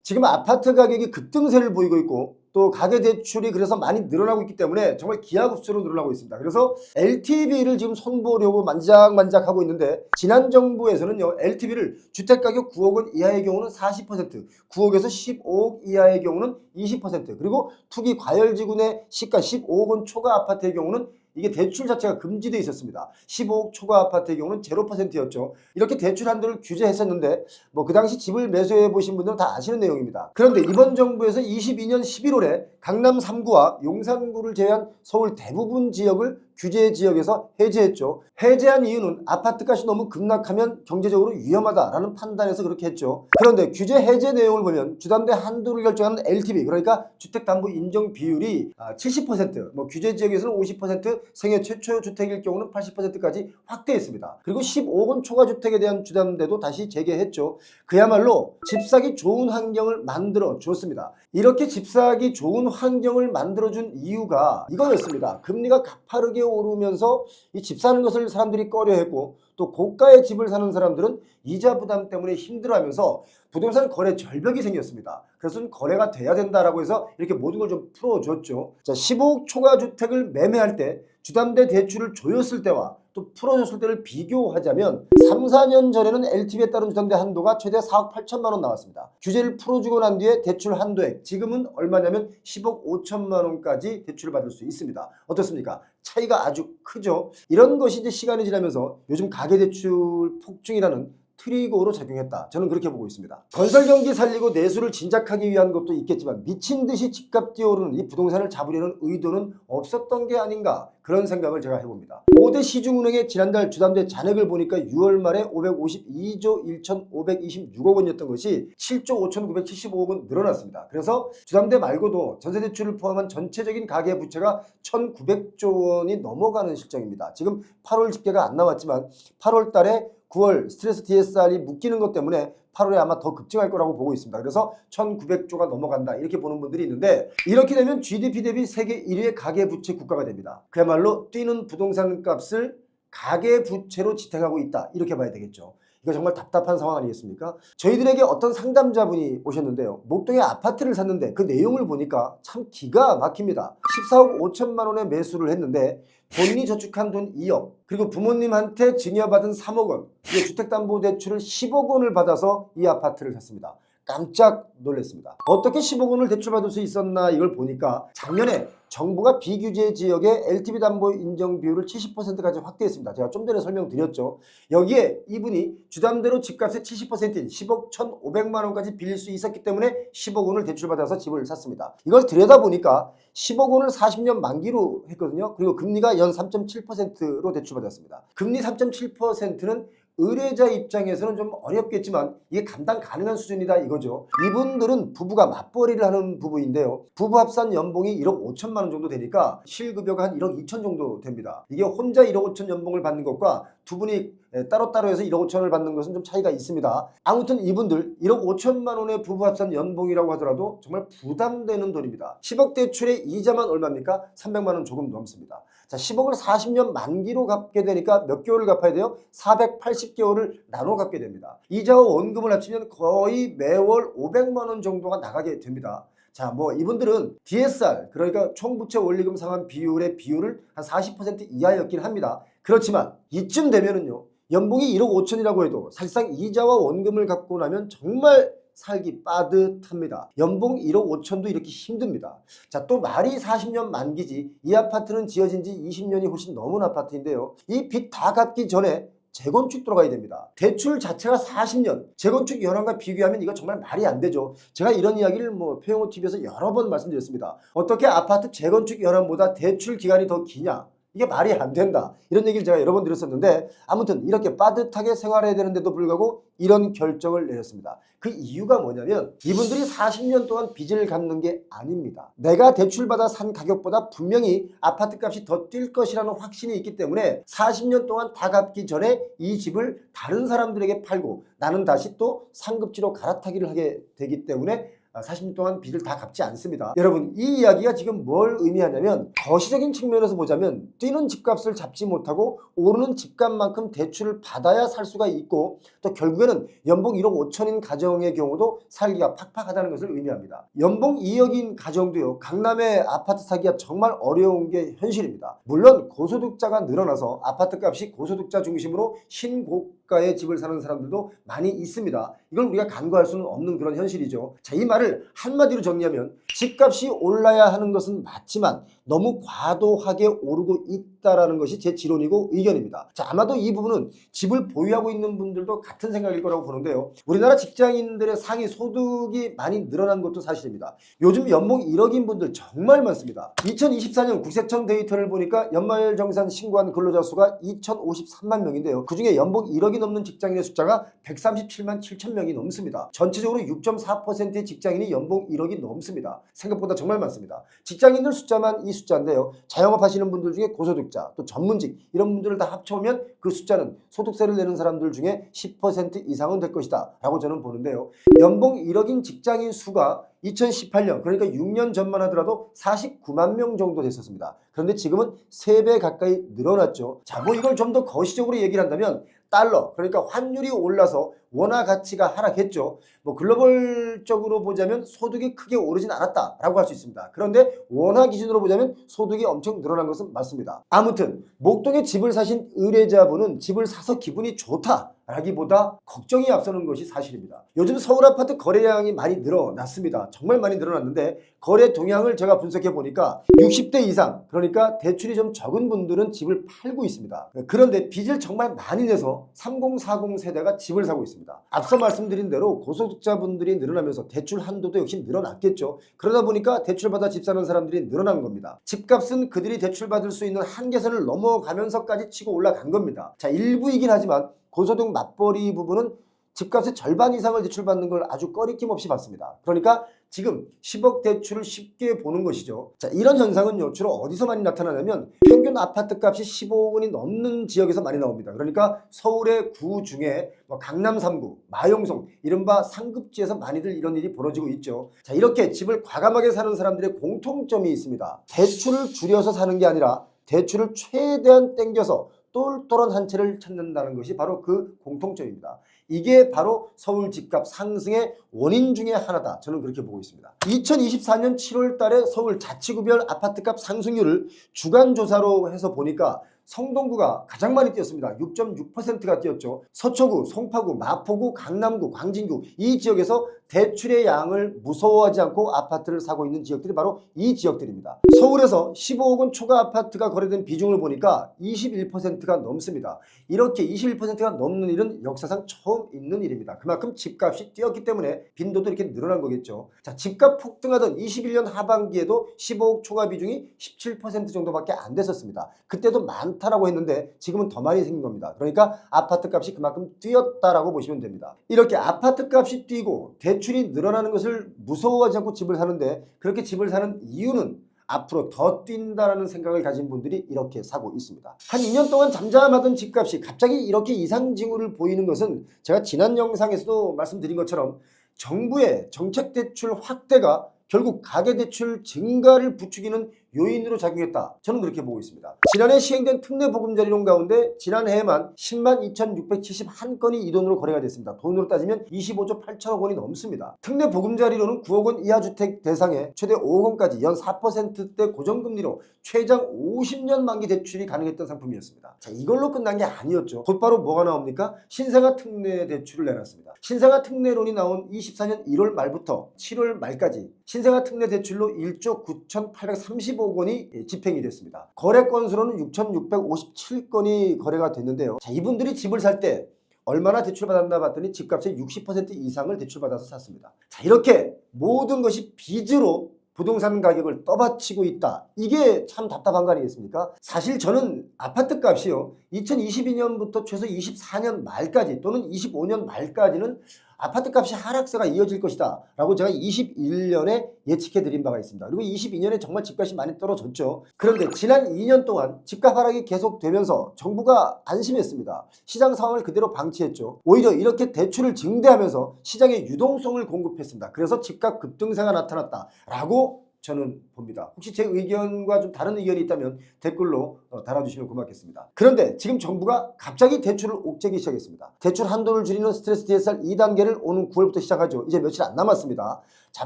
지금 아파트 가격이 급등세를 보이고 있고 또 가계대출이 그래서 많이 늘어나고 있기 때문에 정말 기하급수로 늘어나고 있습니다. 그래서 LTV를 지금 손보려고 만작만작하고 있는데 지난 정부에서는요 LTV를 주택가격 9억 원 이하의 경우는 40%, 9억에서 15억 이하의 경우는 20%, 그리고 투기 과열지구내 시가 15억 원 초과 아파트의 경우는 이게 대출 자체가 금지되어 있었습니다. 15억 초과 아파트의 경우는 0%였죠. 이렇게 대출 한도를 규제했었는데 뭐 그 당시 집을 매수해 보신 분들은 다 아시는 내용입니다. 그런데 이번 정부에서 22년 11월에 강남 3구와 용산구를 제외한 서울 대부분 지역을 규제 지역에서 해제했죠. 해제한 이유는 아파트값이 너무 급락하면 경제적으로 위험하다라는 판단에서 그렇게 했죠. 그런데 규제 해제 내용을 보면 주담대 한도를 결정하는 LTV, 그러니까 주택담보 인정 비율이 70%, 뭐 규제 지역에서는 50%, 생애 최초 주택일 경우는 80%까지 확대했습니다. 그리고 15억 원 초과 주택에 대한 주담대도 다시 재개했죠. 그야말로 집 사기 좋은 환경을 만들어 줬습니다. 이렇게 집 사기 좋은 환경을 만들어준 이유가 이거였습니다. 금리가 가파르게 오르면서 이 집 사는 것을 사람들이 꺼려했고 또 고가의 집을 사는 사람들은 이자 부담 때문에 힘들어하면서 부동산 거래 절벽이 생겼습니다. 그래서 좀 거래가 돼야 된다라고 해서 이렇게 모든 걸 좀 풀어줬죠. 자, 15억 초과 주택을 매매할 때 주담대 대출을 조였을 때와 또 풀어줬을 때를 비교하자면 3, 4년 전에는 LTV에 따른 주담대 한도가 최대 4억 8천만 원 나왔습니다. 규제를 풀어주고 난 뒤에 대출 한도액 지금은 얼마냐면 10억 5천만 원까지 대출을 받을 수 있습니다. 어떻습니까? 차이가 아주 크죠. 이런 것이 이제 시간이 지나면서 요즘 가계대출 폭증이라는 트리거로 작용했다. 저는 그렇게 보고 있습니다. 건설 경기 살리고 내수를 진작하기 위한 것도 있겠지만 미친 듯이 집값 뛰어오르는 이 부동산을 잡으려는 의도는 없었던 게 아닌가, 그런 생각을 제가 해봅니다. 5대 시중은행의 지난달 주담대 잔액을 보니까 6월 말에 552조 1,526억 원이었던 것이 7조 5,975억 원 늘어났습니다. 그래서 주담대 말고도 전세대출을 포함한 전체적인 가계부채가 1,900조 원이 넘어가는 실정입니다. 지금 8월 집계가 안 나왔지만 8월 달에 9월 스트레스 DSR이 묶이는 것 때문에 8월에 아마 더 급증할 거라고 보고 있습니다. 그래서 1,900조가 넘어간다 이렇게 보는 분들이 있는데, 이렇게 되면 GDP 대비 세계 1위의 가계부채 국가가 됩니다. 그야말로 뛰는 부동산 값을 가계부채로 지탱하고 있다 이렇게 봐야 되겠죠. 이거 정말 답답한 상황 아니겠습니까? 저희들에게 어떤 상담자분이 오셨는데요. 목동에 아파트를 샀는데 그 내용을 보니까 참 기가 막힙니다. 14억 5천만 원에 매수를 했는데 본인이 저축한 돈 2억, 그리고 부모님한테 증여받은 3억 원, 주택담보대출을 10억 원을 받아서 이 아파트를 샀습니다. 깜짝 놀랐습니다. 어떻게 10억 원을 대출받을 수 있었나 이걸 보니까 작년에 정부가 비규제 지역의 LTV 담보 인정 비율을 70%까지 확대했습니다. 제가 좀 전에 설명드렸죠. 여기에 이분이 주담대로 집값의 70%인 10억 1,500만 원까지 빌릴 수 있었기 때문에 10억 원을 대출받아서 집을 샀습니다. 이걸 들여다보니까 10억 원을 40년 만기로 했거든요. 그리고 금리가 연 3.7%로 대출받았습니다. 금리 3.7%는 의뢰자 입장에서는 좀 어렵겠지만 이게 감당 가능한 수준이다 이거죠. 이분들은 부부가 맞벌이를 하는 부부인데요. 부부 합산 연봉이 1억 5천만 원 정도 되니까 실급여가 한 1억 2천 정도 됩니다. 이게 혼자 1억 5천 연봉을 받는 것과 두 분이 따로따로 해서 1억 5천을 받는 것은 좀 차이가 있습니다. 아무튼 이분들 1억 5천만 원의 부부 합산 연봉이라고 하더라도 정말 부담되는 돈입니다. 10억 대출의 이자만 얼마입니까? 300만 원 조금 넘습니다. 자, 10억을 40년 만기로 갚게 되니까 몇 개월을 갚아야 돼요? 480개월을 나눠 갚게 됩니다. 이자와 원금을 합치면 거의 매월 500만 원 정도가 나가게 됩니다. 자, 뭐 이분들은 DSR, 그러니까 총부채 원리금 상환 비율의 비율을 한 40% 이하였긴 합니다. 그렇지만 이쯤 되면은요, 연봉이 1억 5천이라고 해도 사실상 이자와 원금을 갚고 나면 정말 살기 빠듯합니다. 연봉 1억 5천도 이렇게 힘듭니다. 자, 또 말이 40년 만기지 이 아파트는 지어진 지 20년이 훨씬 넘은 아파트인데요. 이 빚 다 갚기 전에 재건축 들어가야 됩니다. 대출 자체가 40년, 재건축 연한과 비교하면 이거 정말 말이 안 되죠. 제가 이런 이야기를 표용호 TV에서 여러 번 말씀드렸습니다. 어떻게 아파트 재건축 연한보다 대출 기간이 더 기냐? 이게 말이 안 된다. 이런 얘기를 제가 여러 번 드렸었는데, 아무튼 이렇게 빠듯하게 생활해야 되는데도 불구하고 이런 결정을 내렸습니다. 그 이유가 뭐냐면 이분들이 40년 동안 빚을 갚는 게 아닙니다. 내가 대출받아 산 가격보다 분명히 아파트 값이 더 뛸 것이라는 확신이 있기 때문에 40년 동안 다 갚기 전에 이 집을 다른 사람들에게 팔고 나는 다시 또 상급지로 갈아타기를 하게 되기 때문에 40년 동안 빚을 다 갚지 않습니다. 여러분, 이 이야기가 지금 뭘 의미하냐면 거시적인 측면에서 보자면 뛰는 집값을 잡지 못하고 오르는 집값만큼 대출을 받아야 살 수가 있고 또 결국에는 연봉 1억 5천인 가정의 경우도 살기가 팍팍하다는 것을 의미합니다. 연봉 2억인 가정도요, 강남의 아파트 사기가 정말 어려운 게 현실입니다. 물론 고소득자가 늘어나서 아파트 값이 고소득자 중심으로 신고가의 집을 사는 사람들도 많이 있습니다. 이걸 우리가 간과할 수는 없는 그런 현실이죠. 자, 이 말을 한마디로 정리하면 집값이 올라야 하는 것은 맞지만 너무 과도하게 오르고 있다는 것이 제 지론이고 의견입니다. 자, 아마도 이 부분은 집을 보유하고 있는 분들도 같은 생각일 거라고 보는데요. 우리나라 직장인들의 상위 소득이 많이 늘어난 것도 사실입니다. 요즘 연봉 1억인 분들 정말 많습니다. 2024년 국세청 데이터를 보니까 연말정산 신고한 근로자 수가 2,053만 명인데요. 그중에 연봉 1억이 넘는 직장인의 숫자가 137만 7천 명이 넘습니다. 전체적으로 6.4%의 직장인이 연봉 1억이 넘습니다. 생각보다 정말 많습니다. 직장인들 숫자만 이 숫자인데요. 자영업 하시는 분들 중에 고소득자, 또 전문직 이런 분들을 다 합쳐보면 그 숫자는 소득세를 내는 사람들 중에 10% 이상은 될 것이다 라고 저는 보는데요. 연봉 1억인 직장인 수가 2018년 그러니까 6년 전만 하더라도 49만 명 정도 됐었습니다. 그런데 지금은 3배 가까이 늘어났죠. 자, 뭐 이걸 좀 더 거시적으로 얘기를 한다면 달러, 그러니까 환율이 올라서 원화 가치가 하락했죠. 뭐 글로벌적으로 보자면 소득이 크게 오르진 않았다라고 할 수 있습니다. 그런데 원화 기준으로 보자면 소득이 엄청 늘어난 것은 맞습니다. 아무튼 목동에 집을 사신 의뢰자분은 집을 사서 기분이 좋다라기보다 걱정이 앞서는 것이 사실입니다. 요즘 서울 아파트 거래량이 많이 늘어났습니다. 정말 많이 늘어났는데 거래 동향을 제가 분석해 보니까 60대 이상, 그러니까 대출이 좀 적은 분들은 집을 팔고 있습니다. 그런데 빚을 정말 많이 내서 3040 세대가 집을 사고 있습니다. 앞서 말씀드린 대로 고소득자분들이 늘어나면서 대출 한도도 역시 늘어났겠죠. 그러다 보니까 대출받아 집 사는 사람들이 늘어난 겁니다. 집값은 그들이 대출받을 수 있는 한계선을 넘어가면서까지 치고 올라간 겁니다. 자, 일부이긴 하지만 고소득 맞벌이 부분은 집값의 절반 이상을 대출받는 걸 아주 꺼리낌 없이 받습니다. 그러니까 지금 10억 대출을 쉽게 보는 것이죠. 자, 이런 현상은요, 주로 어디서 많이 나타나냐면 평균 아파트 값이 15억 원이 넘는 지역에서 많이 나옵니다. 그러니까 서울의 구 중에 강남 3구, 마용성, 이른바 상급지에서 많이들 이런 일이 벌어지고 있죠. 자, 이렇게 집을 과감하게 사는 사람들의 공통점이 있습니다. 대출을 줄여서 사는 게 아니라 대출을 최대한 땡겨서 똘똘한 한 채를 찾는다는 것이 바로 그 공통점입니다. 이게 바로 서울 집값 상승의 원인 중에 하나다. 저는 그렇게 보고 있습니다. 2024년 7월 달에 서울 자치구별 아파트값 상승률을 주간조사로 해서 보니까 성동구가 가장 많이 뛰었습니다. 6.6%가 뛰었죠. 서초구, 송파구, 마포구, 강남구, 광진구 이 지역에서 대출의 양을 무서워하지 않고 아파트를 사고 있는 지역들이 바로 이 지역들입니다. 서울에서 15억 원 초과 아파트가 거래된 비중을 보니까 21%가 넘습니다. 이렇게 21%가 넘는 일은 역사상 처음 있는 일입니다. 그만큼 집값이 뛰었기 때문에 빈도도 이렇게 늘어난 거겠죠. 자, 집값 폭등하던 21년 하반기에도 15억 초과 비중이 17% 정도밖에 안 됐었습니다. 그때도 많다라고 했는데 지금은 더 많이 생긴 겁니다. 그러니까 아파트 값이 그만큼 뛰었다라고 보시면 됩니다. 이렇게 아파트 값이 뛰고 대출이 늘어나는 것을 무서워하지 않고 집을 사는데 그렇게 집을 사는 이유는 앞으로 더 뛴다라는 생각을 가진 분들이 이렇게 사고 있습니다. 한 2년 동안 잠잠하던 집값이 갑자기 이렇게 이상 징후를 보이는 것은 제가 지난 영상에서도 말씀드린 것처럼 정부의 정책 대출 확대가 결국 가계대출 증가를 부추기는 요인으로 작용했다. 저는 그렇게 보고 있습니다. 지난해 시행된 특례 보금자리론 가운데 지난해에만 10만 2,671건이 이 돈으로 거래가 됐습니다. 돈으로 따지면 25조 8천억 원이 넘습니다. 특례 보금자리론은 9억 원 이하 주택 대상에 최대 5억 원까지 연 4%대 고정금리로 최장 50년 만기 대출이 가능했던 상품이었습니다. 자, 이걸로 끝난 게 아니었죠. 곧바로 뭐가 나옵니까? 신생아 특례 대출을 내놨습니다. 신생아 특례론이 나온 24년 1월 말부터 7월 말까지 신생아 특례 대출로 1조 9,835억 원이 집행이 됐습니다. 거래 건수로는 6,657건이 거래가 됐는데요. 자, 이분들이 집을 살 때 얼마나 대출받았나 봤더니 집값의 60% 이상을 대출받아서 샀습니다. 자, 이렇게 모든 것이 빚으로 부동산 가격을 떠받치고 있다. 이게 참 답답한 거 아니겠습니까? 사실 저는 아파트 값이요 2022년부터 최소 24년 말까지 또는 25년 말까지는 아파트 값이 하락세가 이어질 것이다 라고 제가 21년에 예측해 드린 바가 있습니다. 그리고 22년에 정말 집값이 많이 떨어졌죠. 그런데 지난 2년 동안 집값 하락이 계속되면서 정부가 안심했습니다. 시장 상황을 그대로 방치했죠. 오히려 이렇게 대출을 증대하면서 시장에 유동성을 공급했습니다. 그래서 집값 급등세가 나타났다 라고 저는 봅니다. 혹시 제 의견과 좀 다른 의견이 있다면 댓글로 달아주시면 고맙겠습니다. 그런데 지금 정부가 갑자기 대출을 옥죄기 시작했습니다. 대출 한도를 줄이는 스트레스 DSR 2단계를 오는 9월부터 시작하죠. 이제 며칠 안 남았습니다. 자,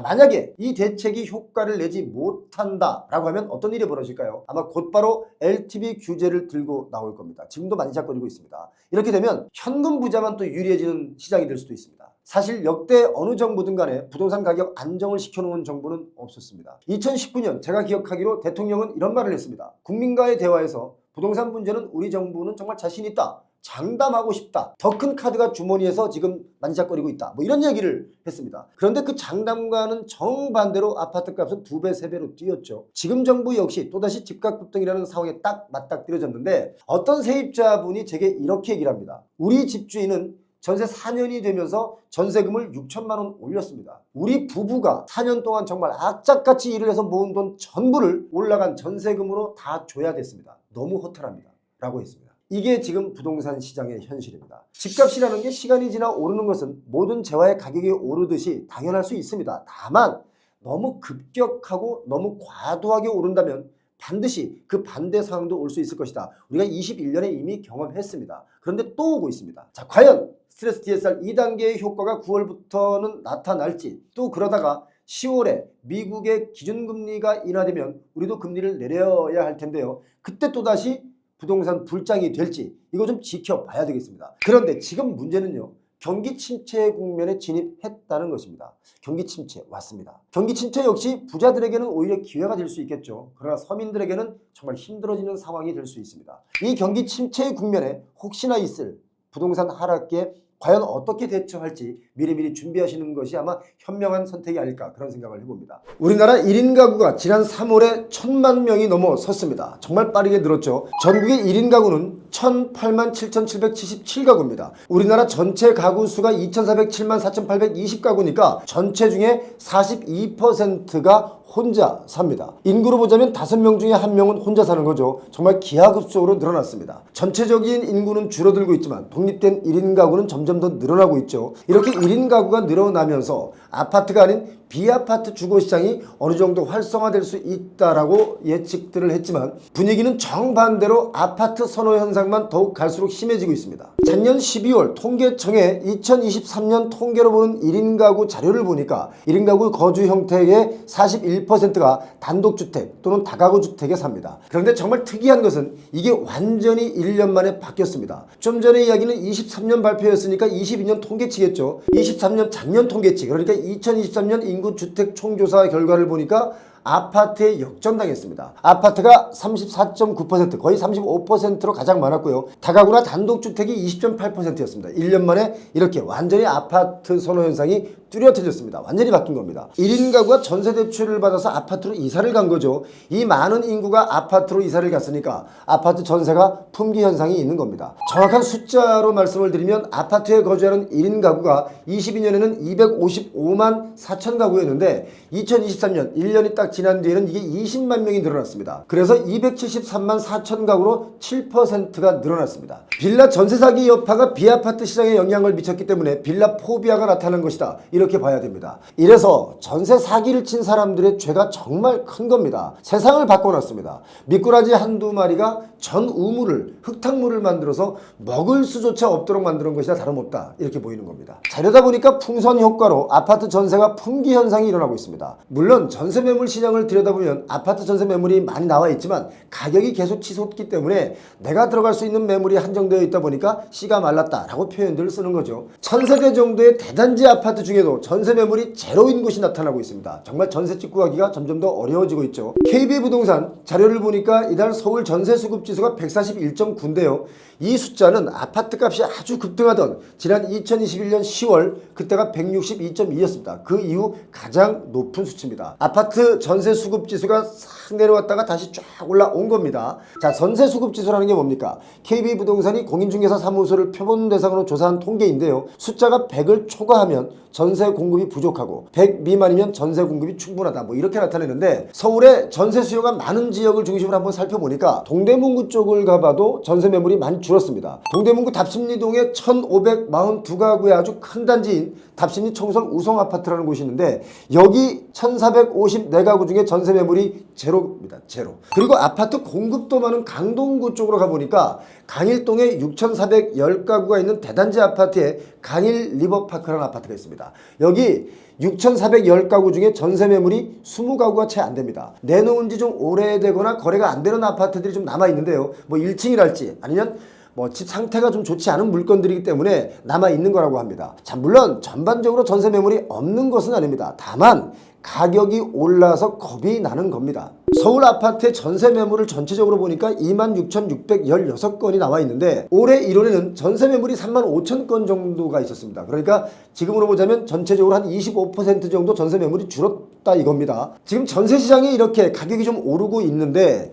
만약에 이 대책이 효과를 내지 못한다라고 하면 어떤 일이 벌어질까요? 아마 곧바로 LTV 규제를 들고 나올 겁니다. 지금도 만지작거리고 있습니다. 이렇게 되면 현금 부자만 또 유리해지는 시장이 될 수도 있습니다. 사실 역대 어느 정부든 간에 부동산 가격 안정을 시켜놓은 정부는 없었습니다. 2019년 제가 기억하기로 대통령은 이런 말을 했습니다. 국민과의 대화에서 부동산 문제는 우리 정부는 정말 자신 있다. 장담하고 싶다. 더 큰 카드가 주머니에서 지금 만지작거리고 있다. 뭐 이런 얘기를 했습니다. 그런데 그 장담과는 정반대로 아파트 값은 2배, 3배로 뛰었죠. 지금 정부 역시 또다시 집값 급등이라는 상황에 딱 맞닥뜨려졌는데 어떤 세입자분이 제게 이렇게 얘기를 합니다. 우리 집주인은 전세 4년이 되면서 전세금을 6천만 원 올렸습니다. 우리 부부가 4년 동안 정말 악착같이 일을 해서 모은 돈 전부를 올라간 전세금으로 다 줘야 됐습니다. 너무 허탈합니다. 라고 했습니다. 이게 지금 부동산 시장의 현실입니다. 집값이라는 게 시간이 지나 오르는 것은 모든 재화의 가격이 오르듯이 당연할 수 있습니다. 다만 너무 급격하고 너무 과도하게 오른다면 반드시 그 반대 상황도 올 수 있을 것이다. 우리가 21년에 이미 경험했습니다. 그런데 또 오고 있습니다. 자, 과연 스트레스 DSR 2단계의 효과가 9월부터는 나타날지, 또 그러다가 10월에 미국의 기준금리가 인하되면 우리도 금리를 내려야 할 텐데요. 그때 또다시 부동산 불장이 될지 이거 좀 지켜봐야 되겠습니다. 그런데 지금 문제는요. 경기 침체 국면에 진입했다는 것입니다. 경기 침체 왔습니다. 경기 침체 역시 부자들에게는 오히려 기회가 될 수 있겠죠. 그러나 서민들에게는 정말 힘들어지는 상황이 될 수 있습니다. 이 경기 침체 국면에 혹시나 있을 부동산 하락기에 과연 어떻게 대처할지 미리미리 준비하시는 것이 아마 현명한 선택이 아닐까 그런 생각을 해봅니다. 우리나라 1인 가구가 지난 3월에 1000만 명이 넘어섰습니다. 정말 빠르게 늘었죠. 전국의 1인 가구는 1008만 7777가구입니다. 우리나라 전체 가구 수가 2407만 4820가구니까 전체 중에 42%가 혼자 삽니다. 인구로 보자면 5명 중에 1명은 혼자 사는 거죠. 정말 기하급수적으로 늘어났습니다. 전체적인 인구는 줄어들고 있지만 독립된 1인 가구는 점점 더 늘어나고 있죠. 이렇게 1인 가구가 늘어나면서 아파트가 아닌 비아파트 주거시장이 어느 정도 활성화될 수 있다라고 예측들을 했지만 분위기는 정반대로 아파트 선호 현상만 더욱 갈수록 심해지고 있습니다. 작년 12월 통계청의 2023년 통계로 보는 1인 가구 자료를 보니까 1인 가구 거주 형태의 41%가 단독주택 또는 다가구 주택에 삽니다. 그런데 정말 특이한 것은 이게 완전히 1년 만에 바뀌었습니다. 좀 전에 이야기는 23년 발표였으니까 22년 통계치겠죠. 23년 작년 통계치, 그러니까 2023년 인구 주택 총조사 결과를 보니까 아파트에 역전당했습니다. 아파트가 34.9%, 거의 35%로 가장 많았고요. 다가구나 단독주택이 20.8%였습니다. 1년 만에 이렇게 완전히 아파트 선호 현상이 뚜렷해졌습니다. 완전히 바뀐 겁니다. 1인 가구가 전세 대출을 받아서 아파트로 이사를 간 거죠. 이 많은 인구가 아파트로 이사를 갔으니까 아파트 전세가 품귀 현상이 있는 겁니다. 정확한 숫자로 말씀을 드리면 아파트에 거주하는 1인 가구가 22년에는 255만 4천 가구였는데 2023년 1년이 딱 지난 뒤에는 이게 20만 명이 늘어났습니다. 그래서 273만 4천 가구로 7%가 늘어났습니다. 빌라 전세 사기 여파가 비아파트 시장에 영향을 미쳤기 때문에 빌라 포비아가 나타난 것이다. 이렇게 봐야 됩니다. 이래서 전세 사기를 친 사람들의 죄가 정말 큰 겁니다. 세상을 바꿔놨습니다. 미꾸라지 한두 마리가 전 우물을, 흙탕물을 만들어서 먹을 수조차 없도록 만드는 것이나 다름없다. 이렇게 보이는 겁니다. 자려다 보니까 풍선 효과로 아파트 전세가 품귀 현상이 일어나고 있습니다. 물론 전세 매물 시장을 들여다보면 아파트 전세 매물이 많이 나와 있지만 가격이 계속 치솟기 때문에 내가 들어갈 수 있는 매물이 한정되어 있다 보니까 씨가 말랐다라고 표현들을 쓰는 거죠. 1000세대 정도의 대단지 아파트 중에도 전세 매물이 제로인 곳이 나타나고 있습니다. 정말 전세집 구하기가 점점 더 어려워지고 있죠. KB부동산 자료를 보니까 이달 서울 전세 수급 지수가 141.9인데요. 이 숫자는 아파트 값이 아주 급등하던 지난 2021년 10월 그때가 162.2였습니다. 그 이후 가장 높은 수치입니다. 아파트 전세 수급 지수가 싹 내려왔다가 다시 쫙 올라온 겁니다. 자, 전세 수급 지수라는 게 뭡니까? KB부동산이 공인중개사 사무소를 표본 대상으로 조사한 통계인데요. 숫자가 100을 초과하면 전세 공급이 부족하고 100 미만이면 전세 공급이 충분하다. 뭐 이렇게 나타내는데, 서울의 전세 수요가 많은 지역을 중심으로 한번 살펴보니까 동대문구 쪽을 가봐도 전세 매물이 많이 줄었습니다. 동대문구 답심리동에 1542가구의 아주 큰 단지인 답심리 청설 우성아파트라는 곳이 있는데, 여기 1454가구 중에 전세 매물이 제로입니다. 제로. 그리고 아파트 공급도 많은 강동구 쪽으로 가보니까 강일동에 6410가구가 있는 대단지 아파트에 강일 리버파크라는 아파트가 있습니다. 여기 6410가구 중에 전세 매물이 20가구가 채 안 됩니다. 내놓은 지 좀 오래되거나 거래가 안 되는 아파트들이 좀 남아 있는데요. 뭐 1층이랄지 아니면 뭐 집 상태가 좀 좋지 않은 물건들이기 때문에 남아 있는 거라고 합니다. 자, 물론 전반적으로 전세 매물이 없는 것은 아닙니다. 다만 가격이 올라서 겁이 나는 겁니다. 서울 아파트의 전세 매물을 전체적으로 보니까 26,616건이 나와 있는데, 올해 1월에는 전세 매물이 35,000건 정도가 있었습니다. 그러니까 지금으로 보자면 전체적으로 한 25% 정도 전세 매물이 줄었다 이겁니다. 지금 전세 시장이 이렇게 가격이 좀 오르고 있는데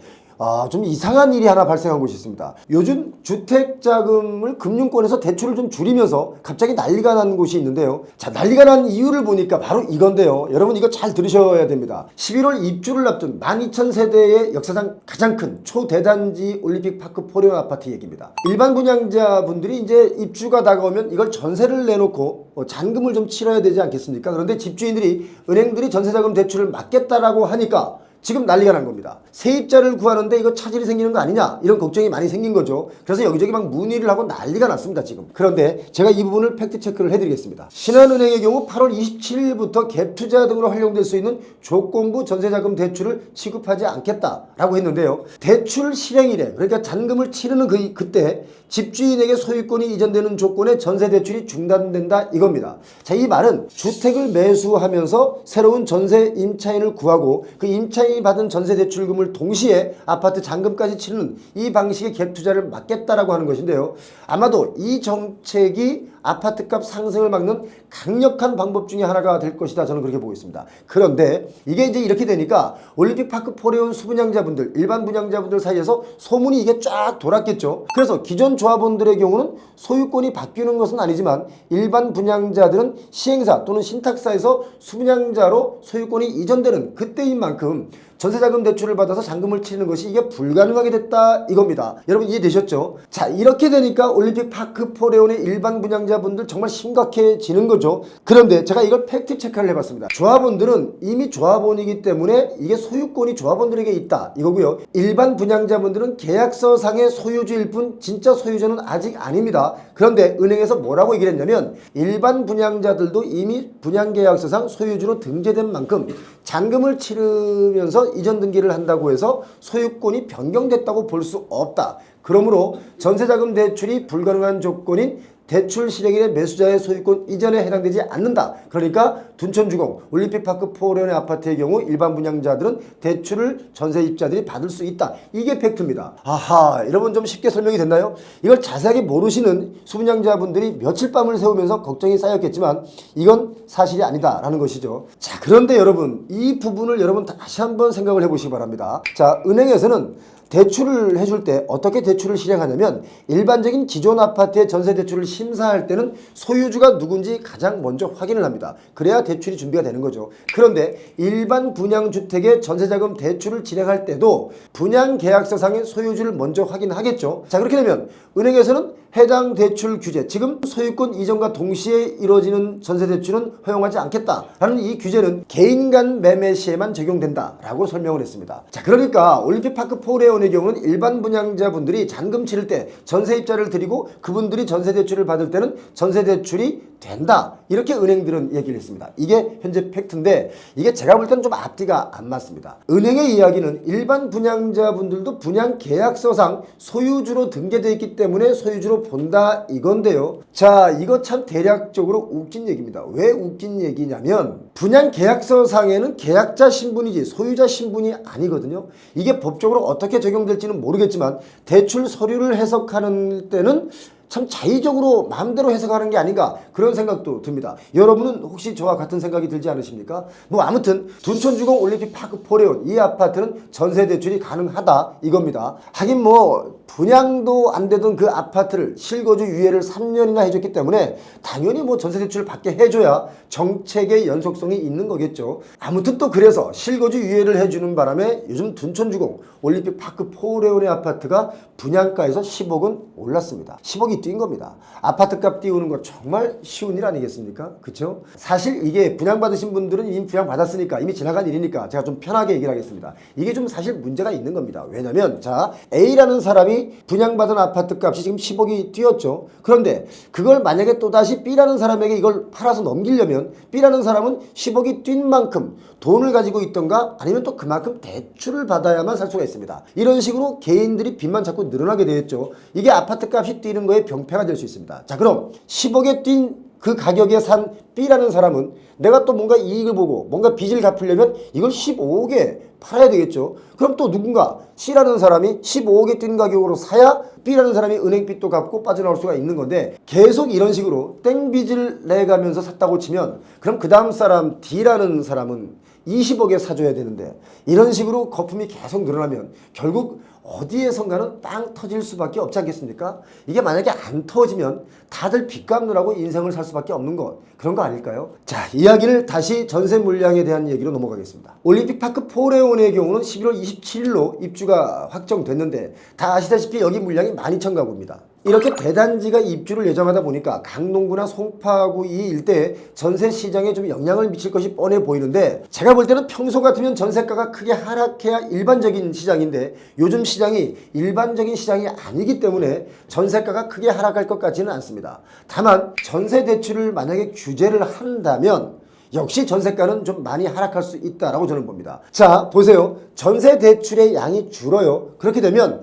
좀 이상한 일이 하나 발생한 곳이 있습니다. 요즘 주택자금을 금융권에서 대출을 좀 줄이면서 갑자기 난리가 난 곳이 있는데요. 자, 난리가 난 이유를 보니까 바로 이건데요. 여러분 이거 잘 들으셔야 됩니다. 11월 입주를 앞둔 12,000세대의 역사상 가장 큰 초대단지 올림픽파크 포레온 아파트 얘기입니다. 일반 분양자분들이 이제 입주가 다가오면 이걸 전세를 내놓고 잔금을 좀 치러야 되지 않겠습니까? 그런데 집주인들이 은행들이 전세자금 대출을 막겠다라고 하니까 지금 난리가 난 겁니다. 세입자를 구하는데 이거 차질이 생기는 거 아니냐, 이런 걱정이 많이 생긴 거죠. 그래서 여기저기 막 문의를 하고 난리가 났습니다 지금. 그런데 제가 이 부분을 팩트체크를 해드리겠습니다. 신한은행의 경우 8월 27일부터 갭투자 등으로 활용될 수 있는 조건부 전세자금 대출을 취급하지 않겠다라고 했는데요. 대출 실행일에, 그러니까 잔금을 치르는 그때 집주인에게 소유권이 이전되는 조건에 전세 대출이 중단된다 이겁니다. 자, 이 말은 주택을 매수하면서 새로운 전세 임차인을 구하고 그 임차인이 받은 전세 대출금을 동시에 아파트 잔금까지 치르는 이 방식의 갭투자를 막겠다라고 하는 것인데요. 아마도 이 정책이 아파트값 상승을 막는 강력한 방법 중에 하나가 될 것이다, 저는 그렇게 보고 있습니다. 그런데 이게 이제 이렇게 되니까 올림픽파크 포레온 수분양자분들, 일반 분양자분들 사이에서 소문이 이게 쫙 돌았겠죠. 그래서 기존 조합원들의 경우는 소유권이 바뀌는 것은 아니지만 일반 분양자들은 시행사 또는 신탁사에서 수분양자로 소유권이 이전되는 그때인 만큼 전세자금 대출을 받아서 잔금을 치르는 것이 이게 불가능하게 됐다 이겁니다. 여러분 이해되셨죠? 자, 이렇게 되니까 올림픽파크 포레온의 일반 분양자분들 정말 심각해지는 거죠. 그런데 제가 이걸 팩트 체크를 해봤습니다. 조합원들은 이미 조합원이기 때문에 이게 소유권이 조합원들에게 있다 이거고요. 일반 분양자분들은 계약서상의 소유주일 뿐 진짜 소유자는 아직 아닙니다. 그런데 은행에서 뭐라고 얘기를 했냐면, 일반 분양자들도 이미 분양계약서상 소유주로 등재된 만큼 잔금을 치르면서 이전 등기를 한다고 해서 소유권이 변경됐다고 볼 수 없다. 그러므로 전세자금 대출이 불가능한 조건인 대출 실행일의 매수자의 소유권 이전에 해당되지 않는다. 그러니까 둔천주공, 올림픽파크 포레온의 아파트의 경우 일반 분양자들은 대출을 전세입자들이 받을 수 있다. 이게 팩트입니다. 아하, 여러분 좀 쉽게 설명이 됐나요? 이걸 자세하게 모르시는 수분양자분들이 며칠 밤을 새우면서 걱정이 쌓였겠지만 이건 사실이 아니다라는 것이죠. 자, 그런데 여러분 이 부분을 여러분 다시 한번 생각을 해보시기 바랍니다. 자, 은행에서는 대출을 해줄 때 어떻게 대출을 실행하냐면, 일반적인 기존 아파트의 전세 대출을 심사할 때는 소유주가 누군지 가장 먼저 확인을 합니다. 그래야 대출이 준비가 되는 거죠. 그런데 일반 분양주택의 전세자금 대출을 진행할 때도 분양계약서상의 소유주를 먼저 확인하겠죠. 자, 그렇게 되면 은행에서는 해당 대출 규제, 지금 소유권 이전과 동시에 이루어지는 전세 대출은 허용하지 않겠다라는 이 규제는 개인 간 매매 시에만 적용된다라고 설명을 했습니다. 자, 그러니까 올림픽파크 포레온의 경우는 일반 분양자분들이 잔금 치를 때 전세입자를 드리고 그분들이 전세 대출을 받을 때는 전세 대출이 된다, 이렇게 은행들은 얘기를 했습니다. 이게 현재 팩트인데 이게 제가 볼 때는 좀 앞뒤가 안 맞습니다. 은행의 이야기는 일반 분양자분들도 분양계약서상 소유주로 등재되어 있기 때문에 소유주로 본다 이건데요. 자, 이거 참 대략적으로 웃긴 얘기입니다. 왜 웃긴 얘기냐면, 분양계약서상에는 계약자 신분이지 소유자 신분이 아니거든요. 이게 법적으로 어떻게 적용될지는 모르겠지만 대출 서류를 해석하는 때는 참 자의적으로 마음대로 해석하는 게 아닌가, 그런 생각도 듭니다. 여러분은 혹시 저와 같은 생각이 들지 않으십니까? 뭐 아무튼 둔촌주공 올림픽 파크 포레온 이 아파트는 전세 대출이 가능하다 이겁니다. 하긴 뭐 분양도 안 되던 그 아파트를 실거주 유예를 3년이나 해줬기 때문에 당연히 뭐 전세 대출을 받게 해줘야 정책의 연속성이 있는 거겠죠. 아무튼 또 그래서 실거주 유예를 해주는 바람에 요즘 둔촌주공 올림픽 파크 포레온의 아파트가 분양가에서 10억은 올랐습니다. 10억이 뛴 겁니다. 아파트값 띄우는 거 정말 쉬운 일 아니겠습니까? 그렇죠? 사실 이게 분양받으신 분들은 이미 분양받았으니까 이미 지나간 일이니까 제가 좀 편하게 얘기를 하겠습니다. 이게 좀 사실 문제가 있는 겁니다. 왜냐면 자 A라는 사람이 분양받은 아파트 값이 지금 10억이 뛰었죠. 그런데 그걸 만약에 또다시 B라는 사람에게 이걸 팔아서 넘기려면 B라는 사람은 10억이 뛴 만큼 돈을 가지고 있던가 아니면 또 그만큼 대출을 받아야만 살 수가 있습니다. 이런 식으로 개인들이 빚만 자꾸 늘어나게 되었죠. 이게 아파트 값이 뛰는 거에 병폐가 될 수 있습니다. 자, 그럼 10억에 뛴 그 가격에 산 B라는 사람은 내가 또 뭔가 이익을 보고 뭔가 빚을 갚으려면 이걸 15억에 팔아야 되겠죠. 그럼 또 누군가 C라는 사람이 15억에 뛴 가격으로 사야 B라는 사람이 은행빚도 갚고 빠져나올 수가 있는 건데 계속 이런 식으로 땡빚을 내가면서 샀다고 치면 그럼 그 다음 사람 D라는 사람은 20억에 사줘야 되는데 이런 식으로 거품이 계속 늘어나면 결국 어디에선가는 빵 터질 수밖에 없지 않겠습니까? 이게 만약에 안 터지면 다들 빚 갚느라고 인생을 살 수밖에 없는 것 그런 거 아닐까요? 자, 이야기를 다시 전세 물량에 대한 얘기로 넘어가겠습니다. 올림픽 파크 포레온의 경우는 11월 27일로 입주가 확정됐는데 다 아시다시피 여기 물량이 12,000가구입니다. 이렇게 대단지가 입주를 예정하다 보니까 강동구나 송파구 이 일대에 전세 시장에 좀 영향을 미칠 것이 뻔해 보이는데 제가 볼 때는 평소 같으면 전세가가 크게 하락해야 일반적인 시장인데 요즘 시장이 일반적인 시장이 아니기 때문에 전세가가 크게 하락할 것 같지는 않습니다. 다만 전세 대출을 만약에 규제를 한다면 역시 전세가는 좀 많이 하락할 수 있다라고 저는 봅니다. 자, 보세요. 전세 대출의 양이 줄어요. 그렇게 되면